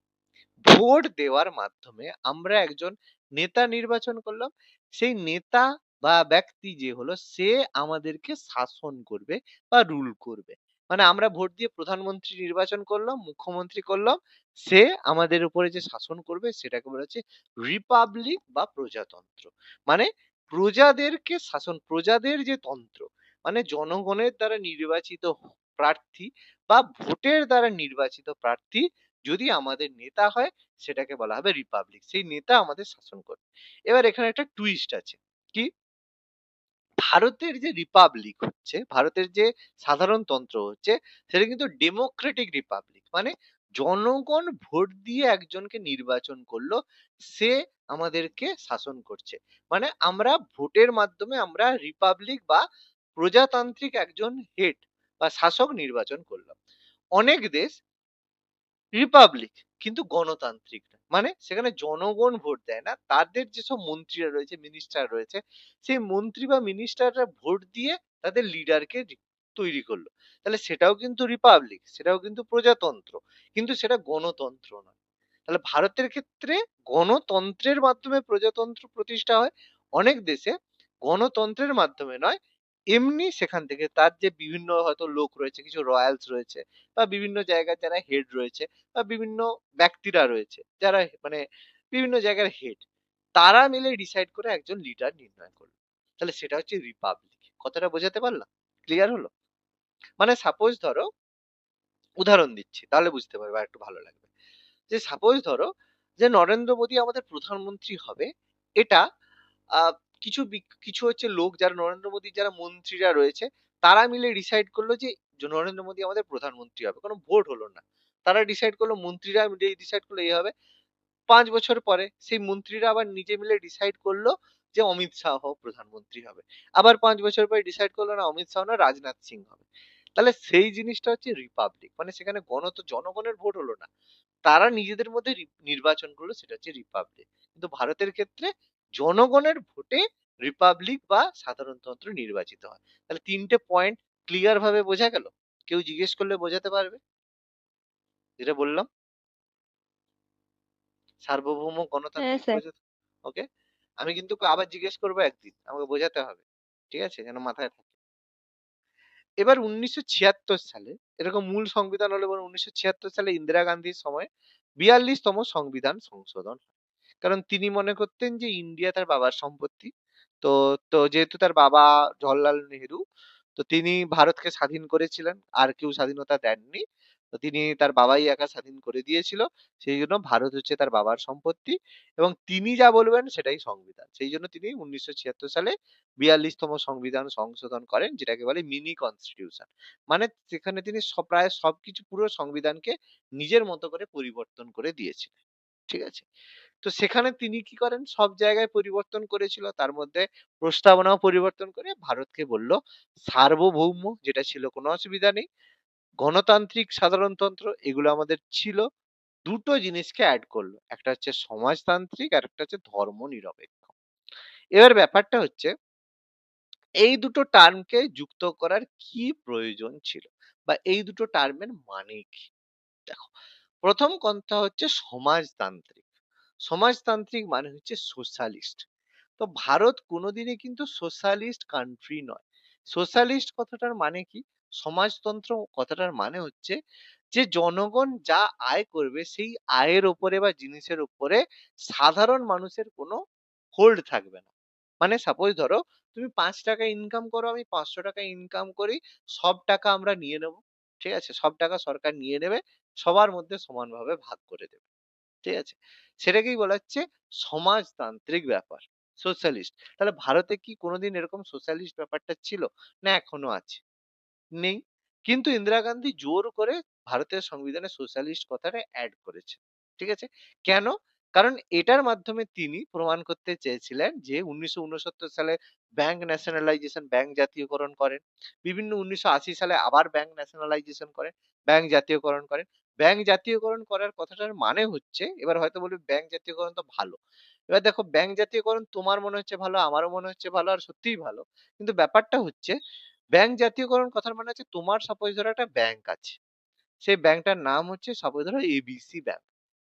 ভোট দেওয়ার মাধ্যমে আমরা একজন নেতা নির্বাচন করলাম। সেই নেতা বা ব্যক্তি যে হলো সে আমাদেরকে শাসন করবে বা রুল করবে। মানে আমরা ভোট দিয়ে প্রধানমন্ত্রী নির্বাচন করলাম, মুখ্যমন্ত্রী করলাম। সে আমাদের উপরে যে শাসন করবে সেটাকে বলা হচ্ছে রিপাবলিক বা প্রজাতন্ত্র। মানে প্রজাদেরকে শাসন, প্রজাদের যে তন্ত্র, মানে জনগণের দ্বারা নির্বাচিত প্রার্থী বা ভোটের দ্বারা নির্বাচিত প্রার্থী যদি আমাদের নেতা হয় সেটাকে বলা হবে রিপাবলিক। সেই নেতা আমাদের শাসন করবে। এবার এখানে একটা টুইস্ট আছে। কি? ভারতের যে রিপাবলিক হচ্ছে, ভারতের যে সাধারণতন্ত্র হচ্ছে, সেটা কিন্তু ডেমোক্রেটিক রিপাবলিক। মানে জনগণ ভোট দিয়ে একজনকে নির্বাচন করলো, সে আমাদেরকে শাসন করছে। মানে আমরা ভোটের মাধ্যমে আমরা রিপাবলিক বা প্রজাতান্ত্রিক একজন হেড বা শাসক নির্বাচন করলাম। অনেক দেশ রিপাবলিক কিন্তু গণতান্ত্রিক না। মানে সেখানে জনগণ ভোট দেয় না। তাদের যেসব মন্ত্রীরা রয়েছে, মিনিস্টার রয়েছে, সেই মন্ত্রী বা মিনিস্টাররা ভোট দিয়ে তাদের লিডারকে তৈরি করলো। তাহলে সেটাও কিন্তু রিপাবলিক, সেটাও কিন্তু প্রজাতন্ত্র। কিন্তু সেটা গণতন্ত্র নয়। তাহলে ভারতের ক্ষেত্রে গণতন্ত্রের মাধ্যমে প্রজাতন্ত্র প্রতিষ্ঠা হয়। অনেক দেশে গণতন্ত্রের মাধ্যমে নয়, এমনি সেখান থেকে তার যে বিভিন্ন হয়তো লোক রয়েছে, কিছু রয়্যালস রয়েছে বা বিভিন্ন জায়গার যারা হেড রয়েছে বা বিভিন্ন ব্যক্তিরা রয়েছে যারা মানে বিভিন্ন জায়গার হেড, তারা মিলে ডিসাইড করে একজন লিডার নির্ণয় করলো। তাহলে সেটা হচ্ছে রিপাবলিক। কথাটা বোঝাতে পারলাম? ক্লিয়ার হলো? মানে সাপোজ ধরো, উদাহরণ দিচ্ছি তাহলে বুঝতে পারবে আর একটু ভালো লাগবে। যে সাপোজ ধরো যে নরেন্দ্র মোদী আমাদের প্রধানমন্ত্রী হবে, এটা আহ, কিছু হচ্ছে লোক যারা নরেন্দ্র মোদীর যারা মন্ত্রীরা রয়েছে তারা মিলে ডিসাইড করলো যে যে নরেন্দ্র মোদী আমাদের প্রধানমন্ত্রী হবে, কোনো ভোট হলো না, তারা ডিসাইড করলো, মন্ত্রীরা ডিসাইড করলো এই হবে। 5 বছর পরে সেই মন্ত্রীরা আবার নিজে মিলে ডিসাইড করলো যে অমিত শাহ প্রধানমন্ত্রী হবে। আবার 5 বছর পরে ডিসাইড করলো না অমিত শাহ না রাজনাথ সিং হবে। তাহলে সেই জিনিসটা হচ্ছে রিপাবলিক, মানে সেখানে জনগণের ভোট হলো না, তারা নিজেদের মধ্যে নির্বাচন করলো, সেটা হচ্ছে রিপাবলিক। কিন্তু ভারতের ক্ষেত্রে জনগণের ভোটে রিপাবলিক বা সাধারণতন্ত্র নির্বাচিত হয়। তাহলে 3টে পয়েন্ট ক্লিয়ার ভাবে বোঝা গেল? কেউ জিজ্ঞেস করলে বোঝাতে পারবে যেটা বললাম? সার্বভৌম হ্যাঁ গণতান্ত্রিক স্যার। বোঝাতে? ওকে, আমি কিন্তু আবার জিজ্ঞেস করবো একদিন, আমাকে বোঝাতে হবে, ঠিক আছে, যেন মাথায় থাকে। এবার 1976 সালে, এরকম মূল সংবিধান হলো 1976 সালে ইন্দিরা গান্ধীর সময় 42তম সংবিধান সংশোধন। কারণ তিনি মনে করতেন যে ইন্ডিয়া তার বাবার সম্পত্তি। তো তো যেহেতু তার বাবা জওহরলাল নেহেরু, তো তিনি ভারতকে স্বাধীন করেছিলেন, আর কেউ স্বাধীনতা দেননি। তো তিনি তার বাবাই একা স্বাধীন করে দিয়েছিল। সেই জন্য ভারত হচ্ছে তার বাবার সম্পত্তি, এবং তিনি যা বলবেন সেটাই সংবিধান। সেই জন্য তিনি 1976 সালে 42তম সংবিধান সংশোধন করেন, যেটাকে বলে মিনি কনস্টিটিউশন। মানে সেখানে তিনি প্রায় সবকিছু পুরো সংবিধানকে নিজের মতো করে পরিবর্তন করে দিয়েছিলেন, ঠিক আছে। তো সেখানে তিনি কি করেন, সব জায়গায় পরিবর্তন করেছিল, তার মধ্যে প্রস্তাবনাও পরিবর্তন করে ভারতকে বলল সার্বভৌম, যেটা ছিল কোনো অসুবিধা নেই, গণতান্ত্রিক সাধারণতন্ত্র এগুলো আমাদের ছিল, দুটো জিনিসকে অ্যাড করলো, একটা হচ্ছে সমাজতান্ত্রিক আর একটা হচ্ছে ধর্ম নিরপেক্ষ। এবার ব্যাপারটা হচ্ছে এই দুটো টার্মকে যুক্ত করার কি প্রয়োজন ছিল, বা এই দুটো টার্মের মানে কি? দেখো, প্রথম কথা হচ্ছে সমাজতান্ত্রিক। সমাজতান্ত্রিক মানে হচ্ছে সোশ্যালিস্ট। তো ভারত কোনোদিনই কিন্তু সোশ্যালিস্ট কান্ট্রি নয়। সোশ্যালিস্ট কথাটার মানে কি? সমাজতন্ত্র কথাটার মানে হচ্ছে যে জনগণ যা আয় করবে সেই আয়ের উপরে বা জিনিসের উপরে সাধারণ মানুষের কোনো হোল্ড থাকবে না। মানে সাপোজ ধরো তুমি 5 টাকা ইনকাম করো, আমি 500 টাকা ইনকাম করি, সব টাকা আমরা নিয়ে নেব, ঠিক আছে, সব টাকা সরকার নিয়ে নেবে, সবার মধ্যে সমানভাবে ভাগ করে দেবে, ঠিক আছে। সেটাকেই বলা হচ্ছে সমাজতান্ত্রিক ব্যাপার, সোশ্যালিস্ট। তাহলে ভারতে কি কোনোদিন এরকম সোশ্যালিস্ট ব্যাপারটা ছিল? না এখনো আছে? নেই। কিন্তু ইন্দিরা গান্ধী জোর করে ভারতের সংবিধানে সোশ্যালিস্ট কথাটা অ্যাড করেছে, ঠিক আছে। কেন? কারণ এটার মাধ্যমে তিনি প্রমাণ করতে চেয়েছিলেন যে 1969 সালে ব্যাংক ন্যাশনালাইজেশন, ব্যাংক জাতীয়করণ করেন, বিভিন্ন 1980 সালে আবার ব্যাংক ন্যাশনালাইজেশন করেন, ব্যাংক জাতীয়করণ করেন। ব্যাংক জাতীয়করণ করার কথাটার মানে হচ্ছে, এবার হয়তো বলবে ব্যাংক জাতীয়করণ তো ভালো। এবার দেখো, ব্যাংক জাতীয়করণ তোমার মনে হচ্ছে ভালো, আমারও মনে হচ্ছে ভালো, আর সত্যিই ভালো। কিন্তু ব্যাপারটা হচ্ছে ব্যাংক জাতীয়করণ কথার মানে হচ্ছে তোমার সাপোজ ধরো একটা ব্যাংক আছে, সেই ব্যাংকটার নাম হচ্ছে সাপোজ ধরো এবিসি ব্যাংক।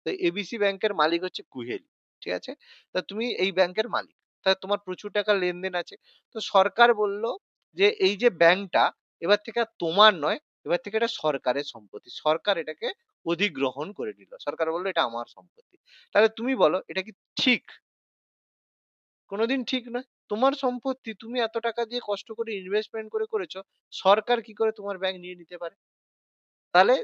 তো এবিসি ব্যাংকের মালিক হচ্ছে কুহেলি, ঠিক আছে। তা তুমি এই ব্যাংকের মালিক, তা তোমার প্রচুর টাকা লেনদেন আছে। তো সরকার বলল যে এই যে ব্যাংকটা এবার থেকে আর তোমার নয়, এবার থেকে এটা সরকারের সম্পত্তি, সরকার এটাকে অধিগ্রহণ করে নিল, সরকার বললো এটা আমার সম্পত্তি। তাহলে তুমি বলো এটা কি ঠিক? কোনোদিন ঠিক নয়। তোমার সম্পত্তি, তুমি এত টাকা দিয়ে কষ্ট করে ইনভেস্টমেন্ট করে করেছো, সরকার কি করে তোমার ব্যাংক নিয়ে নিতে পারে? তাহলে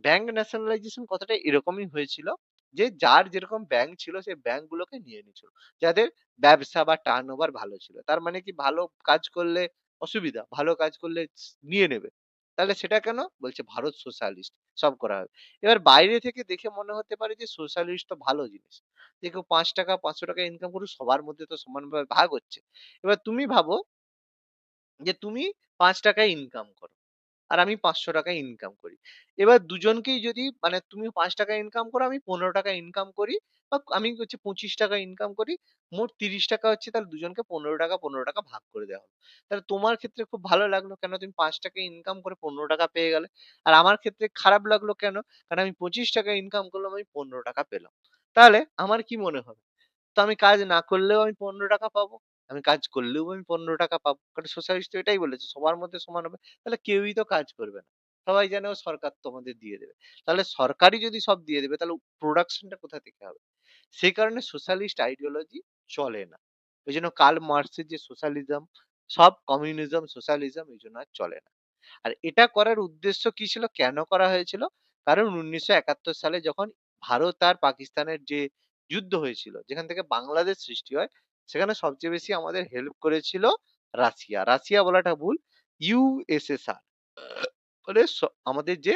ব্যাংক ন্যাশনালাইজেশন কথাটা এরকমই হয়েছিল, যে যার যেরকম ব্যাংক ছিল সেই ব্যাংক গুলোকে নিয়ে নিছিল, যাদের ব্যবসা বা টার্ন ওভার ভালো ছিল। তার মানে কি ভালো কাজ করলে অসুবিধা, ভালো কাজ করলে নিয়ে নেবে? তাহলে সেটা কেন বলছে ভারত সোশ্যালিস্ট, সব করা হবে। এবার বাইরে থেকে দেখে মনে হতে পারে যে সোশ্যালিস্ট তো ভালো জিনিস, যে কেউ 5 টাকা 500 টাকা ইনকাম করুক, সবার মধ্যে তো সমানভাবে ভাগ হচ্ছে। এবার তুমি ভাবো যে তুমি 5 টাকায় ইনকাম করো, আর আমি 500 টাকা ইনকাম করি। এবার দুজনকেই যদি, মানে তুমি 5 টাকা ইনকাম করো, আমি 15 টাকা ইনকাম করি, বা আমি হচ্ছে 25 টাকা ইনকাম করি, মোট 30 টাকা হচ্ছে, তাহলে দুজনকে 15 টাকা 15 টাকা ভাগ করে দেওয়া হলো। তাহলে তোমার ক্ষেত্রে খুব ভালো লাগলো কেন? তুমি 5 টাকা ইনকাম করে 15 টাকা পেয়ে গেলে। আর আমার ক্ষেত্রে খারাপ লাগলো কেন? কারণ আমি 25 টাকা ইনকাম করলাম, আমি 15 টাকা পেলাম। তাহলে আমার কি মনে হবে? তো আমি কাজ না করলেও আমি 15 টাকা পাবো, আমি কাজ করলেও আমি 15 টাকা পাবো, কারণ সোশ্যালিস্ট তো এটাই বলেছে সবার মধ্যে সমান হবে। তাহলে কেউই তো কাজ করবে না, সবাই জানে ও সরকার তোমাদের দিয়ে দেবে। তাহলে সরকারই যদি সব দিয়ে দেবে, তাহলে প্রোডাকশনটা কোথা থেকে হবে? সেই কারণে সোশ্যালিস্ট আইডিওলজি চলে না। ওই জন্য কার্ল মার্কসের যে সোশ্যালিজম, সব কমিউনিজম সোশ্যালিজম এই জন্য আর চলে না। আর এটা করার উদ্দেশ্য কি ছিল, কেন করা হয়েছিল? কারণ 1971 সালে যখন ভারত আর পাকিস্তানের যে যুদ্ধ হয়েছিল, যেখান থেকে বাংলাদেশ সৃষ্টি হয়, সেখানে সবচেয়ে বেশি আমাদের হেল্প করেছিল রাশিয়া। রাশিয়া বলাটা ভুল, ইউএসএসআর, মানে আমাদের যে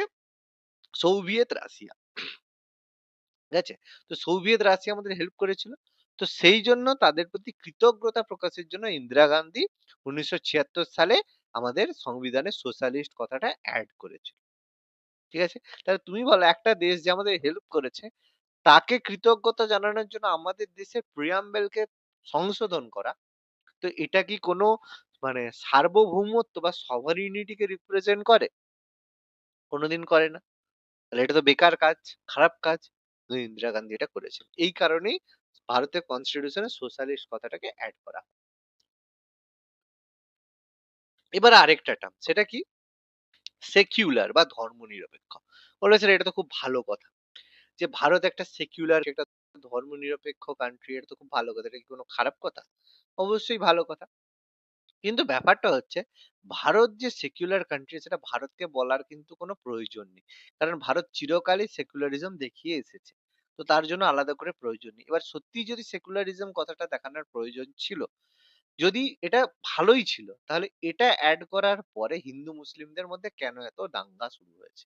সোভিয়েত রাশিয়া, ঠিক আছে? তো সোভিয়েত রাশিয়া আমাদের হেল্প করেছিল। তো সেই জন্য তাদের প্রতি কৃতজ্ঞতা প্রকাশের জন্য ইন্দিরা গান্ধী 1976 সালে আমাদের সংবিধানে সোশ্যালিস্ট কথাটা অ্যাড করেছিল। ঠিক আছে? তাহলে তুমি বলো, একটা দেশ যে আমাদের হেল্প করেছে, তাকে কৃতজ্ঞতা জানানোর জন্য আমাদের দেশের প্রিয়াম্বেল কে সংশোধন করা, তো এটা কি কোনো মানে সার্বভৌমত্ব বা সভারিনিটি কে রিপ্রেজেন্ট করে? কোনোদিন করে না। তাহলে এটা তো বেকার কাজ, খারাপ কাজ। কিন্তু ইন্দিরা গান্ধী এটা করেছেন। এই কারণেই ভারতের কনস্টিটিউশনে সোশ্যালিস্ট কথাটাকে অ্যাড করা হয়। এবার আরেকটা টার্ম, সেটা কি? সেকুলার বা ধর্মনিরপেক্ষ। বলবে স্যার এটা তো খুব ভালো কথা, যে ভারত একটা সেকুলার, একটা ধর্মনিরপেক্ষ কান্ট্রি, এটা তো খুব ভালো কথা। এটা কি কোনো খারাপ কথা? অবশ্যই ভালো কথা। কিন্তু ব্যাপারটা হচ্ছে, ভারত যে সেকুলার কান্ট্রি, সেটা ভারতকে বলার কিন্তু কোনো প্রয়োজন নেই। কারণ ভারত চিরকালই সেকুলারিজম দেখিয়ে এসেছে। তো তার জন্য আলাদা করে প্রয়োজন নেই। এবার সত্যিই যদি সেকুলারিজম কথাটা দেখানোর প্রয়োজন ছিল, যদি এটা ভালোই ছিল, তাহলে এটা এড করার পরে হিন্দু মুসলিমদের মধ্যে কেন এত দাঙ্গা শুরু হয়েছে?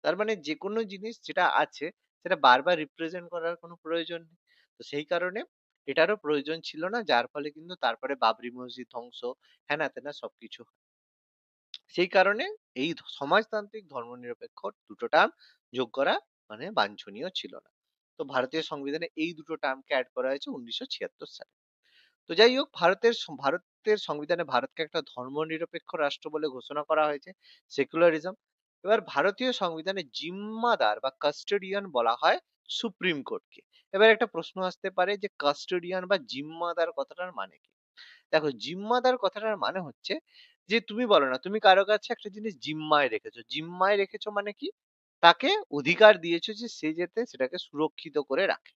তার মানে যেকোনো জিনিস যেটা আছে, সেটা বারবার রিপ্রেজেন্ট করার কোনো প্রয়োজন নেই। তো সেই কারণে এটারও প্রয়োজন ছিল না, যার ফলে কিন্তু তারপরে বাবরি মসজিদ ধ্বংস, হ্যানা ত্যানা সবকিছু হয়। সেই কারণে এই সমাজতান্ত্রিক ধর্মনিরপেক্ষ দুটো টার্ম যোগ করা মানে বাঞ্ছনীয় ছিল না। তো ভারতীয় সংবিধানে এই দুটো টার্মকে অ্যাড করা হয়েছে 1976 সালে। তো যাই হোক, ভারতের সংবিধানে ভারতকে একটা ধর্মনিরপেক্ষ রাষ্ট্র বলে ঘোষণা করা হয়েছে, সেকুলারিজম। এবার ভারতীয় সংবিধানে জিম্মাদার বা কাস্টোডিয়ান বলা হয় সুপ্রিম কোর্টকে। এবার একটা প্রশ্ন আসতে পারে যে কাস্টোডিয়ান বা জিম্মাদার কথাটার মানে কি? দেখো, জিম্মাদার কথাটার মানে হচ্ছে যে, তুমি বলো না, তুমি কারো কাছে একটা জিনিস জিম্মায় রেখেছো। জিম্মায় রেখেছো মানে কি? তাকে অধিকার দিয়েছো যে সে যাতে সেটাকে সুরক্ষিত করে রাখে।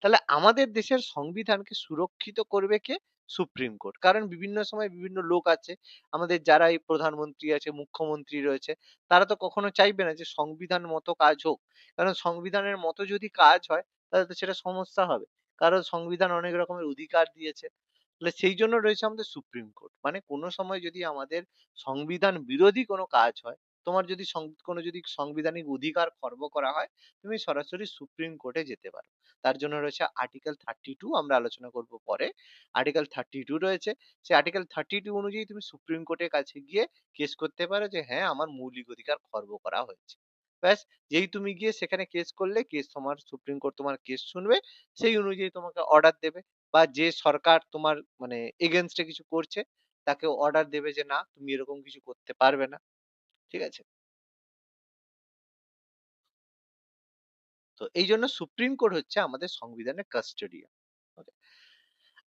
তাহলে আমাদের দেশের সংবিধানকে সুরক্ষিত করবে কে? Supreme court. কারণ বিভিন্ন সময় বিভিন্ন লোক আছে, আমাদের যারা এই প্রধানমন্ত্রী আছে, মুখ্যমন্ত্রী রয়েছে, তারা তো কখনো চাইবে না যে সংবিধান মতো কাজ হোক। কারণ সংবিধানের মতো যদি কাজ হয়, তাহলে তো সেটা সমস্যা হবে। কারণ সংবিধান অনেক রকমের অধিকার দিয়েছে। তাহলে সেই জন্য রয়েছে আমাদের সুপ্রিম কোর্ট। মানে কোনো সময় যদি আমাদের সংবিধান বিরোধী কোনো কাজ হয়, তোমার যদি কোনো যদি সাংবিধানিক অধিকার খর্ব করা হয়, তুমি সরাসরি সুপ্রিম কোর্টে যেতে পারো। তার জন্য রয়েছে আর্টিকেল 32, আমরা আলোচনা করব পরে। আর্টিকেল 32 রয়েছে। সেই আর্টিকেল 32 অনুযায়ী তুমি সুপ্রিম কোর্টের কাছে গিয়ে কেস করতে পারো যে হ্যাঁ, আমার মৌলিক অধিকার খর্ব করা হয়েছে। ব্যাস, যেই তুমি গিয়ে সেখানে কেস করলে, কেস তোমার সুপ্রিম কোর্ট তোমার কেস শুনবে, সেই অনুযায়ী তোমাকে অর্ডার দেবে। বা যে সরকার তোমার মানে এগেইনস্ট এ কিছু করছে, তাকে অর্ডার দেবে যে না, তুমি এরকম কিছু করতে পারবে না। ঠিক আছে? তো এই জন্য সুপ্রিম কোর্ট হচ্ছে আমাদের সংবিধানের কাস্টোডিয়ান। ওকে?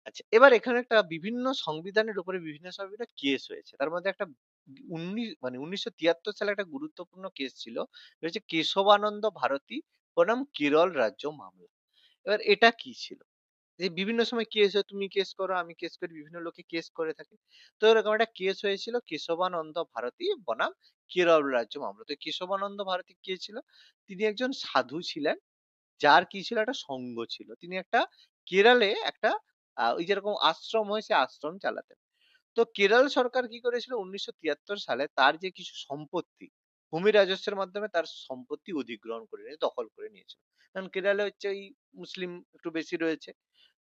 আচ্ছা, এবার এখানে একটা বিভিন্ন সংবিধানের উপরে বিভিন্ন সময় বিভিন্ন কেস হয়েছে। তার মধ্যে একটা 1973 সালে একটা গুরুত্বপূর্ণ কেস ছিল। এটা হচ্ছে কেশবানন্দ ভারতী বনাম কেরল রাজ্য মামলা। এবার এটা কি ছিল? যে বিভিন্ন সময় কেস হয়, তুমি কেস করো, আমি কেস করি, বিভিন্ন লোকে কেস করে থাকে। তো এরকম একটা কেস হয়েছিল কেশবানন্দ ভারতী বনাম কেরল রাজ্য মামলা। তো কেশবানন্দ ভারতী কে ছিল? তিনি একজন সাধু ছিলেন, যার কি ছিল, একটা সঙ্ঘ ছিল। তিনি একটা কেরালে একটা ওই যেরকম আশ্রম হয়, সে আশ্রম চালাতেন। তো কেরল সরকার কি করেছিল 1973 সালে তার যে কিছু সম্পত্তি, ভূমি রাজস্বের মাধ্যমে তার সম্পত্তি অধিগ্রহণ করে নিয়ে দখল করে নিয়েছিল। কারণ কেরালে হচ্ছে এই মুসলিম একটু বেশি রয়েছে।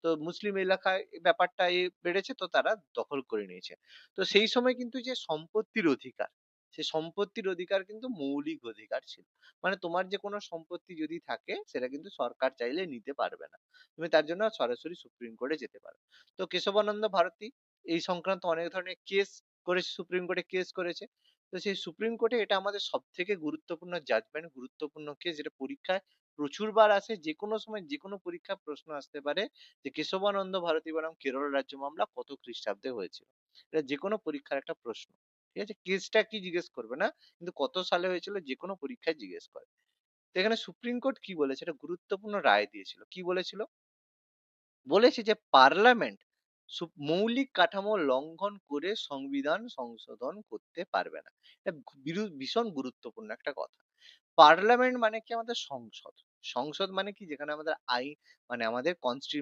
তো মুসলিম এলাকায় এই ব্যাপারটা বেড়েছে, তো তারা দখল করে নিয়েছে। তো সেই সময় কিন্তু যে সম্পত্তির অধিকার, সেই সম্পত্তির অধিকার কিন্তু মৌলিক অধিকার ছিল। মানে তোমার যে কোনো সম্পত্তি যদি থাকে, সেটা কিন্তু সরকার চাইলে নিতে পারবে না। তুমি তার জন্য সরাসরি সুপ্রিম কোর্টে যেতে পারো। তো কেশবানন্দ ভারতী এই সংক্রান্ত অনেক ধরনের কেস করেছে, সুপ্রিম কোর্টে কেস করেছে। তো সেই সুপ্রিম কোর্টে এটা আমাদের সব থেকে গুরুত্বপূর্ণ জাজমেন্ট, গুরুত্বপূর্ণ কেস, যেটা পরীক্ষায় প্রচুর বার আসে। যে কোনো সময় যে কোনো পরীক্ষায় প্রশ্ন আসতে পারে যে কেশবানন্দ ভারতী বনাম কেরল রাজ্য মামলা কত খ্রিস্টাব্দে হয়েছিল। এটা যে কোনো পরীক্ষার একটা প্রশ্ন। ঠিক আছে? কেসটা কি জিজ্ঞেস করবে না, কিন্তু কত সালে হয়েছিল যে কোনো পরীক্ষায় জিজ্ঞেস করে। তো এখানে সুপ্রিম কোর্ট কি বলেছে, এটা গুরুত্বপূর্ণ রায় দিয়েছিল। কি বলেছিল? বলেছে যে পার্লামেন্ট মৌলিক কাঠামো লঙ্ঘন করে সংবিধান সংশোধন করতে পারবে না। এটা ভীষণ গুরুত্বপূর্ণ একটা কথা। পার্লামেন্ট মানে কি আমাদের সংসদ। সংসদ মানে কি যেখানে আমাদের আইন মানে আমাদের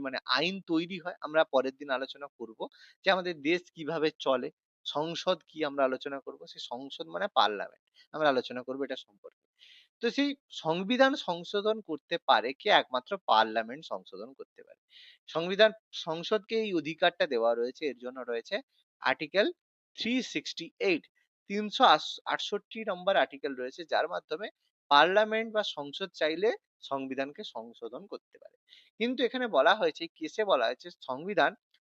মানে আইন তৈরি হয়। আমরা পরের দিন আলোচনা করব যে আমাদের দেশ কিভাবে চলে। সংসদ কি আমরা আলোচনা করব। সেই সংসদ মানে পার্লামেন্ট। আমরা আলোচনা করব এটা সম্পর্কে। তো সেই সংবিধান সংশোধন করতে পারে কে? একমাত্র পার্লামেন্ট সংশোধন করতে পারে। সংবিধান সংসদকে এই অধিকারটা দেওয়া রয়েছে। এর জন্য রয়েছে আর্টিকেল 368 368 নম্বর আর্টিকেল রয়েছে, যার মাধ্যমে পার্লামেন্ট বা সংসদ চাইলে সংবিধানকে সংশোধন করতে পারে। কিন্তু এখানে বলা হয়েছে, কেসে বলা হয়েছে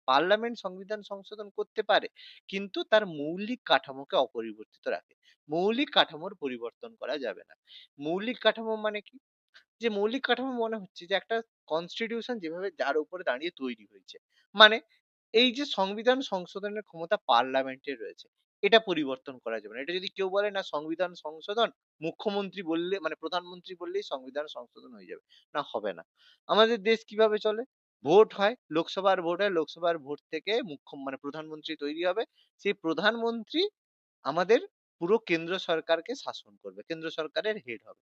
পার্লামেন্ট সংবিধান সংশোধন করতে পারে, কিন্তু তার মৌলিক কাঠামোকে অপরিবর্তিত রাখে। মৌলিক কাঠামোর পরিবর্তন করা যাবে না। মৌলিক কাঠামো মানে কি? যে মৌলিক কাঠামো মনে হচ্ছে যে একটা কনস্টিটিউশন যেভাবে যার উপরে দাঁড়িয়ে তৈরি হয়েছে। মানে এই যে সংবিধান সংশোধনের ক্ষমতা পার্লামেন্টের রয়েছে, এটা পরিবর্তন করা যাবে না। এটা যদি কেউ বলে না সংবিধান সংশোধন, মুখ্যমন্ত্রী বললে মানে প্রধানমন্ত্রী বললেই সংবিধান সংশোধন হয়ে যাবে। না, হবে না। আমাদের দেশ কিভাবে চলে? ভোট হয়, লোকসভার ভোট হয়, লোকসভার ভোট থেকে মানে প্রধানমন্ত্রী তৈরি হবে। সেই প্রধানমন্ত্রী আমাদের পুরো কেন্দ্র সরকারকে শাসন করবে। কেন্দ্র সরকারের হেড হবে।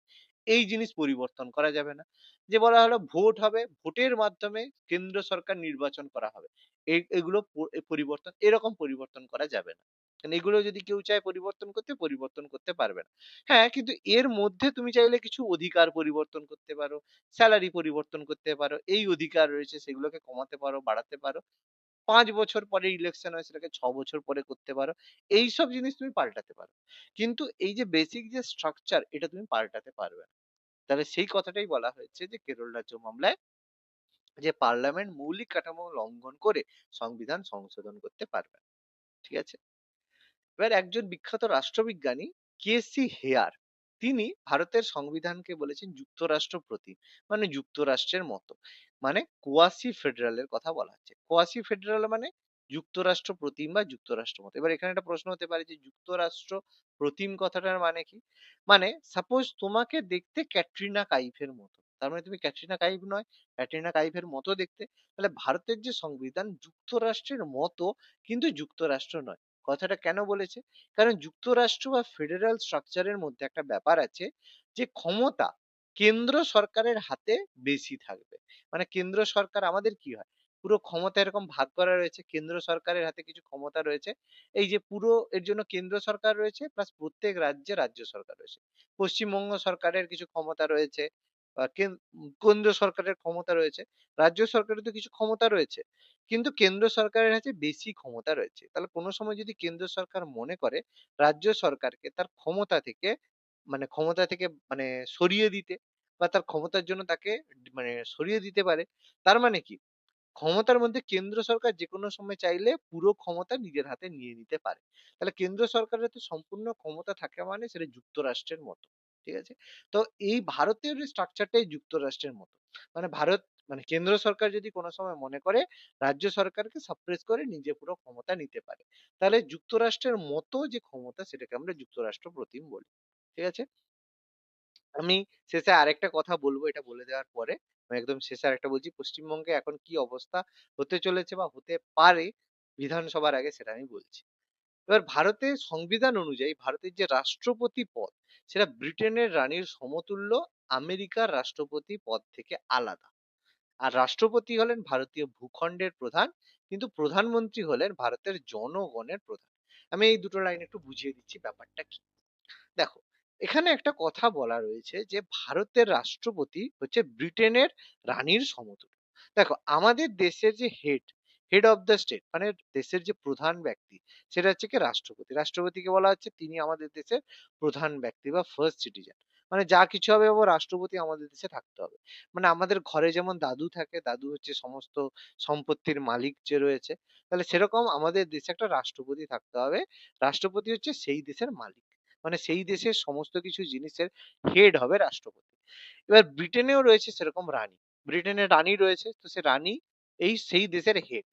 এই জিনিস পরিবর্তন করা যাবে না। যে বলা হলো ভোট হবে, ভোটের মাধ্যমে কেন্দ্র সরকার নির্বাচন করা হবে। এগুলো পরিবর্তন এরকম পরিবর্তন করা যাবে না। কারণ এগুলো যদি কেউ চায় পরিবর্তন করতে পারবে না। হ্যাঁ, কিন্তু এর মধ্যে তুমি চাইলে কিছু অধিকার পরিবর্তন করতে পারো, স্যালারি পরিবর্তন করতে পারো। এই অধিকার রয়েছে সেগুলোকে কমাতে পারো, বাড়াতে পারো। ৫ বছর পরে ইলেকশন হয় সেটাকে ৬ বছর পরে করতে পারো। এইসব জিনিস তুমি পাল্টাতে পারো। কিন্তু এই যে বেসিক যে স্ট্রাকচার এটা তুমি পাল্টাতে পারবে না। তাহলে সেই কথাটাই বলা হয়েছে যে কেরল রাজ্য মামলায় যে পার্লামেন্ট মৌলিক কাঠামো লঙ্ঘন করে সংবিধান সংশোধন করতে পারবে না। ঠিক আছে? এবার একজন বিখ্যাত রাষ্ট্রবিজ্ঞানী কেসি হেয়ার তিনি ভারতের সংবিধানকে বলেছেন যুক্তরাষ্ট্র প্রতীক, মানে যুক্তরাষ্ট্রের মতো, মানে কোয়াসি ফেডারেলের কথা বলা হচ্ছে। কোয়াসি ফেডারেল মানে যুক্তরাষ্ট্র প্রতিম বা যুক্তরাষ্ট্র মতো। এবার এখানে একটা প্রশ্ন হতে পারে যে যুক্তরাষ্ট্র প্রতিম কথাটার মানে কি? মানে সাপোজ তোমাকে দেখতে ক্যাটরিনা কাইফের মতো, তার মানে তুমি ক্যাটরিনা কাইফ নয়, ক্যাটরিনা কাইফের মতো দেখতে। তাহলে ভারতের যে সংবিধান যুক্তরাষ্ট্রের মতো কিন্তু যুক্তরাষ্ট্র নয়। কথাটা কেন বলেছে? কারণ যুক্তরাষ্ট্র বা ফেডারেল স্ট্রাকচারের মধ্যে একটা ব্যাপার আছে যে ক্ষমতা কেন্দ্র সরকারের হাতে বেশি থাকবে। মানে কেন্দ্র সরকার আমাদের কি হয়? পুরো ক্ষমতা এরকম ভাগ করা রয়েছে। কেন্দ্র সরকারের হাতে কিছু ক্ষমতা রয়েছে। এই যে পুরো এর জন্য কেন্দ্র সরকার রয়েছে প্লাস প্রত্যেক রাজ্যে রাজ্য সরকার রয়েছে। পশ্চিমবঙ্গ সরকারের কিছু ক্ষমতা রয়েছে। কেন্দ্র সরকারের ক্ষমতা রয়েছে। রাজ্য সরকারের তো কিছু ক্ষমতা রয়েছে। কিন্তু কেন্দ্র সরকারের কাছে বেশি ক্ষমতা রয়েছে। তাহলে কোনো সময় যদি কেন্দ্র সরকার মনে করে রাজ্য সরকারকে তার ক্ষমতা থেকে সরিয়ে দিতে বা তার ক্ষমতার জন্য তাকে সরিয়ে দিতে পারে। তার মানে কি? ক্ষমতার মধ্যে কেন্দ্র সরকার যেকোনো সময় চাইলে পুরো ক্ষমতা নিজের হাতে নিয়ে নিতে পারে। তাহলে কেন্দ্র সরকারের হাতে সম্পূর্ণ ক্ষমতা থাকা মানে সেটা যুক্তরাষ্ট্রের মতো। ঠিক আছে? তো এই ভারতের স্ট্রাকচারটাই যুক্তরাষ্ট্রের মতো। মানে ভারত মানে কেন্দ্র সরকার যদি কোনো সময় মনে করে রাজ্য সরকারকে সাপ্রেস করে নিজে পুরো ক্ষমতা নিতে পারে। তাহলে যুক্তরাষ্ট্রের মতো যে ক্ষমতা সেটাকে আমরা যুক্তরাষ্ট্র প্রতিম বলি। ঠিক আছে? আমি শেষে আরেকটা কথা বলবো এটা বলে দেওয়ার পরে। আমি একদম শেষে আরেকটা বলছি। পশ্চিমবঙ্গে এখন কি অবস্থা হতে চলেছে বা হতে পারে বিধানসভার আগে সেটা আমি বলছি। এবার ভারতের সংবিধান অনুযায়ী ভারতের যে রাষ্ট্রপতি পদ সেটা ব্রিটেনের রানীর সমতুল্য, আমেরিকার রাষ্ট্রপতি পদ থেকে আলাদা। আর রাষ্ট্রপতি হলেন ভারতীয় ভূখণ্ডের প্রধান, কিন্তু প্রধানমন্ত্রী হলেন ভারতের জনগণের প্রধান। আমি এই দুটো লাইন একটু বুঝিয়ে দিচ্ছি ব্যাপারটা কি। দেখো, এখানে একটা কথা বলা রয়েছে যে ভারতের রাষ্ট্রপতি হচ্ছে ব্রিটেনের রানীর সমতুল্য। দেখো, আমাদের দেশের যে হেড অফ দ্য স্টেট মানে দেশের যে প্রধান ব্যক্তি সেটা হচ্ছে কি রাষ্ট্রপতি। রাষ্ট্রপতিকে বলা হচ্ছে তিনি আমাদের দেশের প্রধান ব্যক্তি বা ফার্স্ট সিটিজেন। মানে যা কিছু হবে ও রাষ্ট্রপতি আমাদের দেশে থাকতে হবে। মানে আমাদের ঘরে যেমন দাদু থাকে, দাদু হচ্ছে সমস্ত সম্পত্তির মালিক যে রয়েছে, তাহলে সেরকম আমাদের দেশে একটা রাষ্ট্রপতি থাকতে হবে। রাষ্ট্রপতি হচ্ছে সেই দেশের মালিক। মানে সেই দেশের সমস্ত কিছু জিনিসের হেড হবে রাষ্ট্রপতি। এবার ব্রিটেনেও রয়েছে সেরকম রানী। ব্রিটেনের রানী রয়েছে, তো সে রানী সেই দেশের হেড।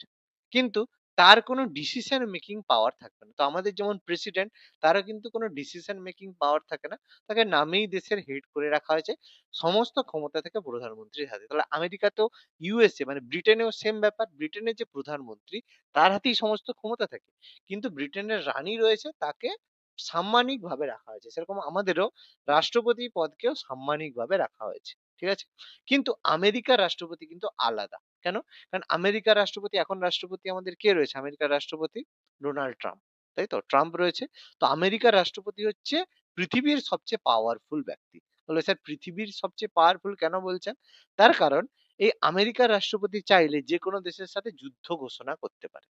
কিন্তু তার কোনো ডিসিশন মেকিং পাওয়ার থাকবে না। তো আমাদের যেমন প্রেসিডেন্ট, তারও কিন্তু কোনো ডিসিশন মেকিং পাওয়ার থাকে না। তাকে নামেই দেশের হেড করে রাখা হয়েছে। সমস্ত ক্ষমতা থেকে প্রধানমন্ত্রীর হাতে। তাহলে আমেরিকাতেও, ইউএসএ মানে ব্রিটেনেও সেম ব্যাপার। ব্রিটেনের যে প্রধানমন্ত্রী, তার হাতেই সমস্ত ক্ষমতা থাকে। কিন্তু ব্রিটেনের রানী রয়েছে, তাকে সাম্মানিকভাবে রাখা হয়েছে। সেরকম আমাদেরও রাষ্ট্রপতি পদকেও সাম্মানিকভাবে রাখা হয়েছে। ঠিক আছে? কিন্তু আমেরিকার রাষ্ট্রপতি কিন্তু আলাদা। কেন? কারণ আমেরিকার রাষ্ট্রপতি, এখন রাষ্ট্রপতি আমাদের কে রয়েছে? আমেরিকার রাষ্ট্রপতি ডোনাল্ড ট্রাম্প। তাই তো? ট্রাম্প রয়েছে। তো আমেরিকার রাষ্ট্রপতি হচ্ছে পৃথিবীর সবচেয়ে পাওয়ারফুল ব্যক্তি। বলে স্যার পৃথিবীর সবচেয়ে পাওয়ারফুল কেন বলছেন? তার কারণ এই আমেরিকার রাষ্ট্রপতি চাইলে যেকোনো দেশের সাথে যুদ্ধ ঘোষণা করতে পারে।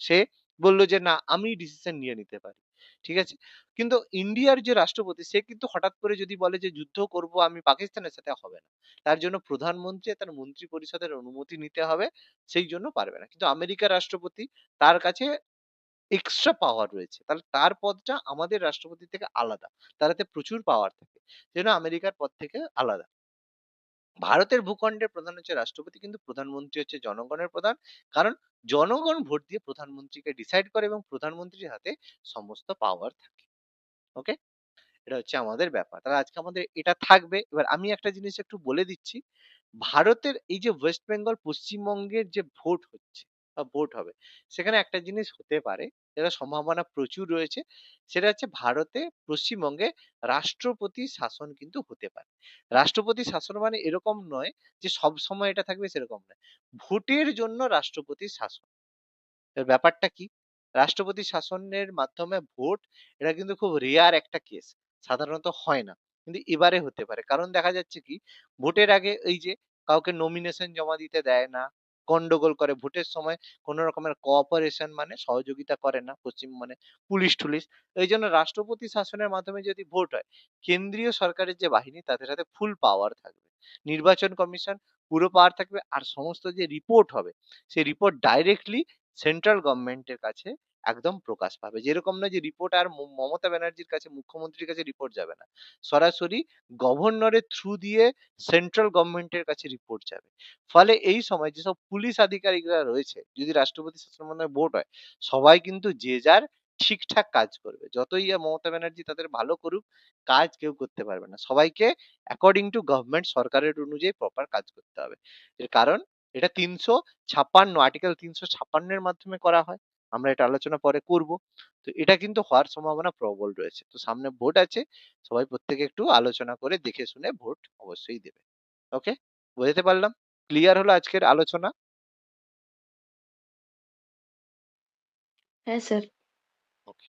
সে বলল যে না, আমি ডিসিশন নিয়ে নিতে পারি। ঠিক আছে? কিন্তু ইন্ডিয়ার যে রাষ্ট্রপতি, সে কিন্তু হঠাৎ করে যদি বলে যে যুদ্ধ করব আমি পাকিস্তানের সাথে, হবে না। তার জন্য প্রধানমন্ত্রী আর তার মন্ত্রী পরিষদের অনুমতি নিতে হবে। সেই জন্য পারবে না। কিন্তু আমেরিকার রাষ্ট্রপতি, তার কাছে এক্সট্রা পাওয়ার রয়েছে। তাহলে তার পদটা আমাদের রাষ্ট্রপতির থেকে আলাদা। তার হাতে প্রচুর পাওয়ার থাকে। সেজন্য আমেরিকার পদ থেকে আলাদা। ভারতের ভূখণ্ডের প্রধান হচ্ছে রাষ্ট্রপতি, কিন্তু প্রধানমন্ত্রী হচ্ছে জনগণের প্রধান। কারণ জনগণ ভোট দিয়ে প্রধানমন্ত্রীকে ডিসাইড করে এবং প্রধানমন্ত্রীর হাতে সমস্ত পাওয়ার থাকে। ওকে? এটা হচ্ছে আমাদের ব্যাপার। তাহলে আজকে আমাদের এটা থাকবে। এবার আমি একটা জিনিস একটু বলে দিচ্ছি। ভারতের এই যে ওয়েস্ট বেঙ্গল, পশ্চিমবঙ্গের যে ভোট হচ্ছে বা ভোট হবে, সেখানে একটা জিনিস হতে পারে, যেটা সম্ভাবনা প্রচুর রয়েছে। সেটা হচ্ছে ভারতে, পশ্চিমবঙ্গে রাষ্ট্রপতি শাসন কিন্তু হতে পারে। রাষ্ট্রপতি শাসন মানে এরকম নয় যে সবসময় এটা থাকবে, সেরকম নয়। ভোটের জন্য রাষ্ট্রপতি শাসন। এর ব্যাপারটা কি? রাষ্ট্রপতি শাসনের মাধ্যমে ভোট, এটা কিন্তু খুব রেয়ার একটা কেস। সাধারণত হয় না। কিন্তু এবারে হতে পারে। কারণ দেখা যাচ্ছে কি, ভোটের আগে এই যে কাউকে নমিনেশন জমা দিতে দেয় না, গন্ডগোল করে। ভোটের সময় কোন রকমের কোঅপারেশন মানে সহযোগিতা করে না পশ্চিম মানে পুলিশ-টুলিশ। এইজন্য রাষ্ট্রপতি শাসনের মাধ্যমে যদি ভোট হয়, কেন্দ্রীয় সরকারের যে বাহিনী, তাদের হাতে ফুল পাওয়ার থাকবে। নির্বাচন কমিশন পুরো পাওয়ার থাকবে। আর সমস্ত যে রিপোর্ট হবে, সেই রিপোর্ট ডাইরেক্টলি সেন্ট্রাল গভর্নমেন্টের কাছে একদম প্রকাশ পাবে। যেরকম না যে রিপোর্ট আর মমতা ব্যানার্জির কাছে, মুখ্যমন্ত্রীর কাছে রিপোর্ট যাবে না। সরাসরি গভর্নরের থ্রু দিয়ে সেন্ট্রাল গভর্নমেন্টের কাছে রিপোর্ট যাবে। ফলে এই সময় যেসব পুলিশ আধিকারিকরা রয়েছে, যদি রাষ্ট্রপতি শাসনের মাধ্যমে ভোট হয়, সবাই কিন্তু যে যার ঠিকঠাক কাজ করবে। যতই মমতা ব্যানার্জি তাদের ভালো করুক, কাজ কেউ করতে পারবে না। সবাইকে অ্যাকর্ডিং টু গভর্নমেন্ট, সরকারের অনুযায়ী প্রপার কাজ করতে হবে। এর কারণ এটা ৩৫৬ আর্টিকেল ৩৫৬ এর মাধ্যমে করা হয়। আমরা এটা আলোচনা পরে করব। তো এটা কিন্তু হওয়ার সম্ভাবনা প্রবল রয়েছে। তো সামনে ভোট আছে। সবাই প্রত্যেকে একটু আলোচনা করে দেখে শুনে ভোট অবশ্যই দেবে। ওকে? বোঝাতে পারলাম? ক্লিয়ার হলো আজকের আলোচনা? হ্যাঁ স্যার।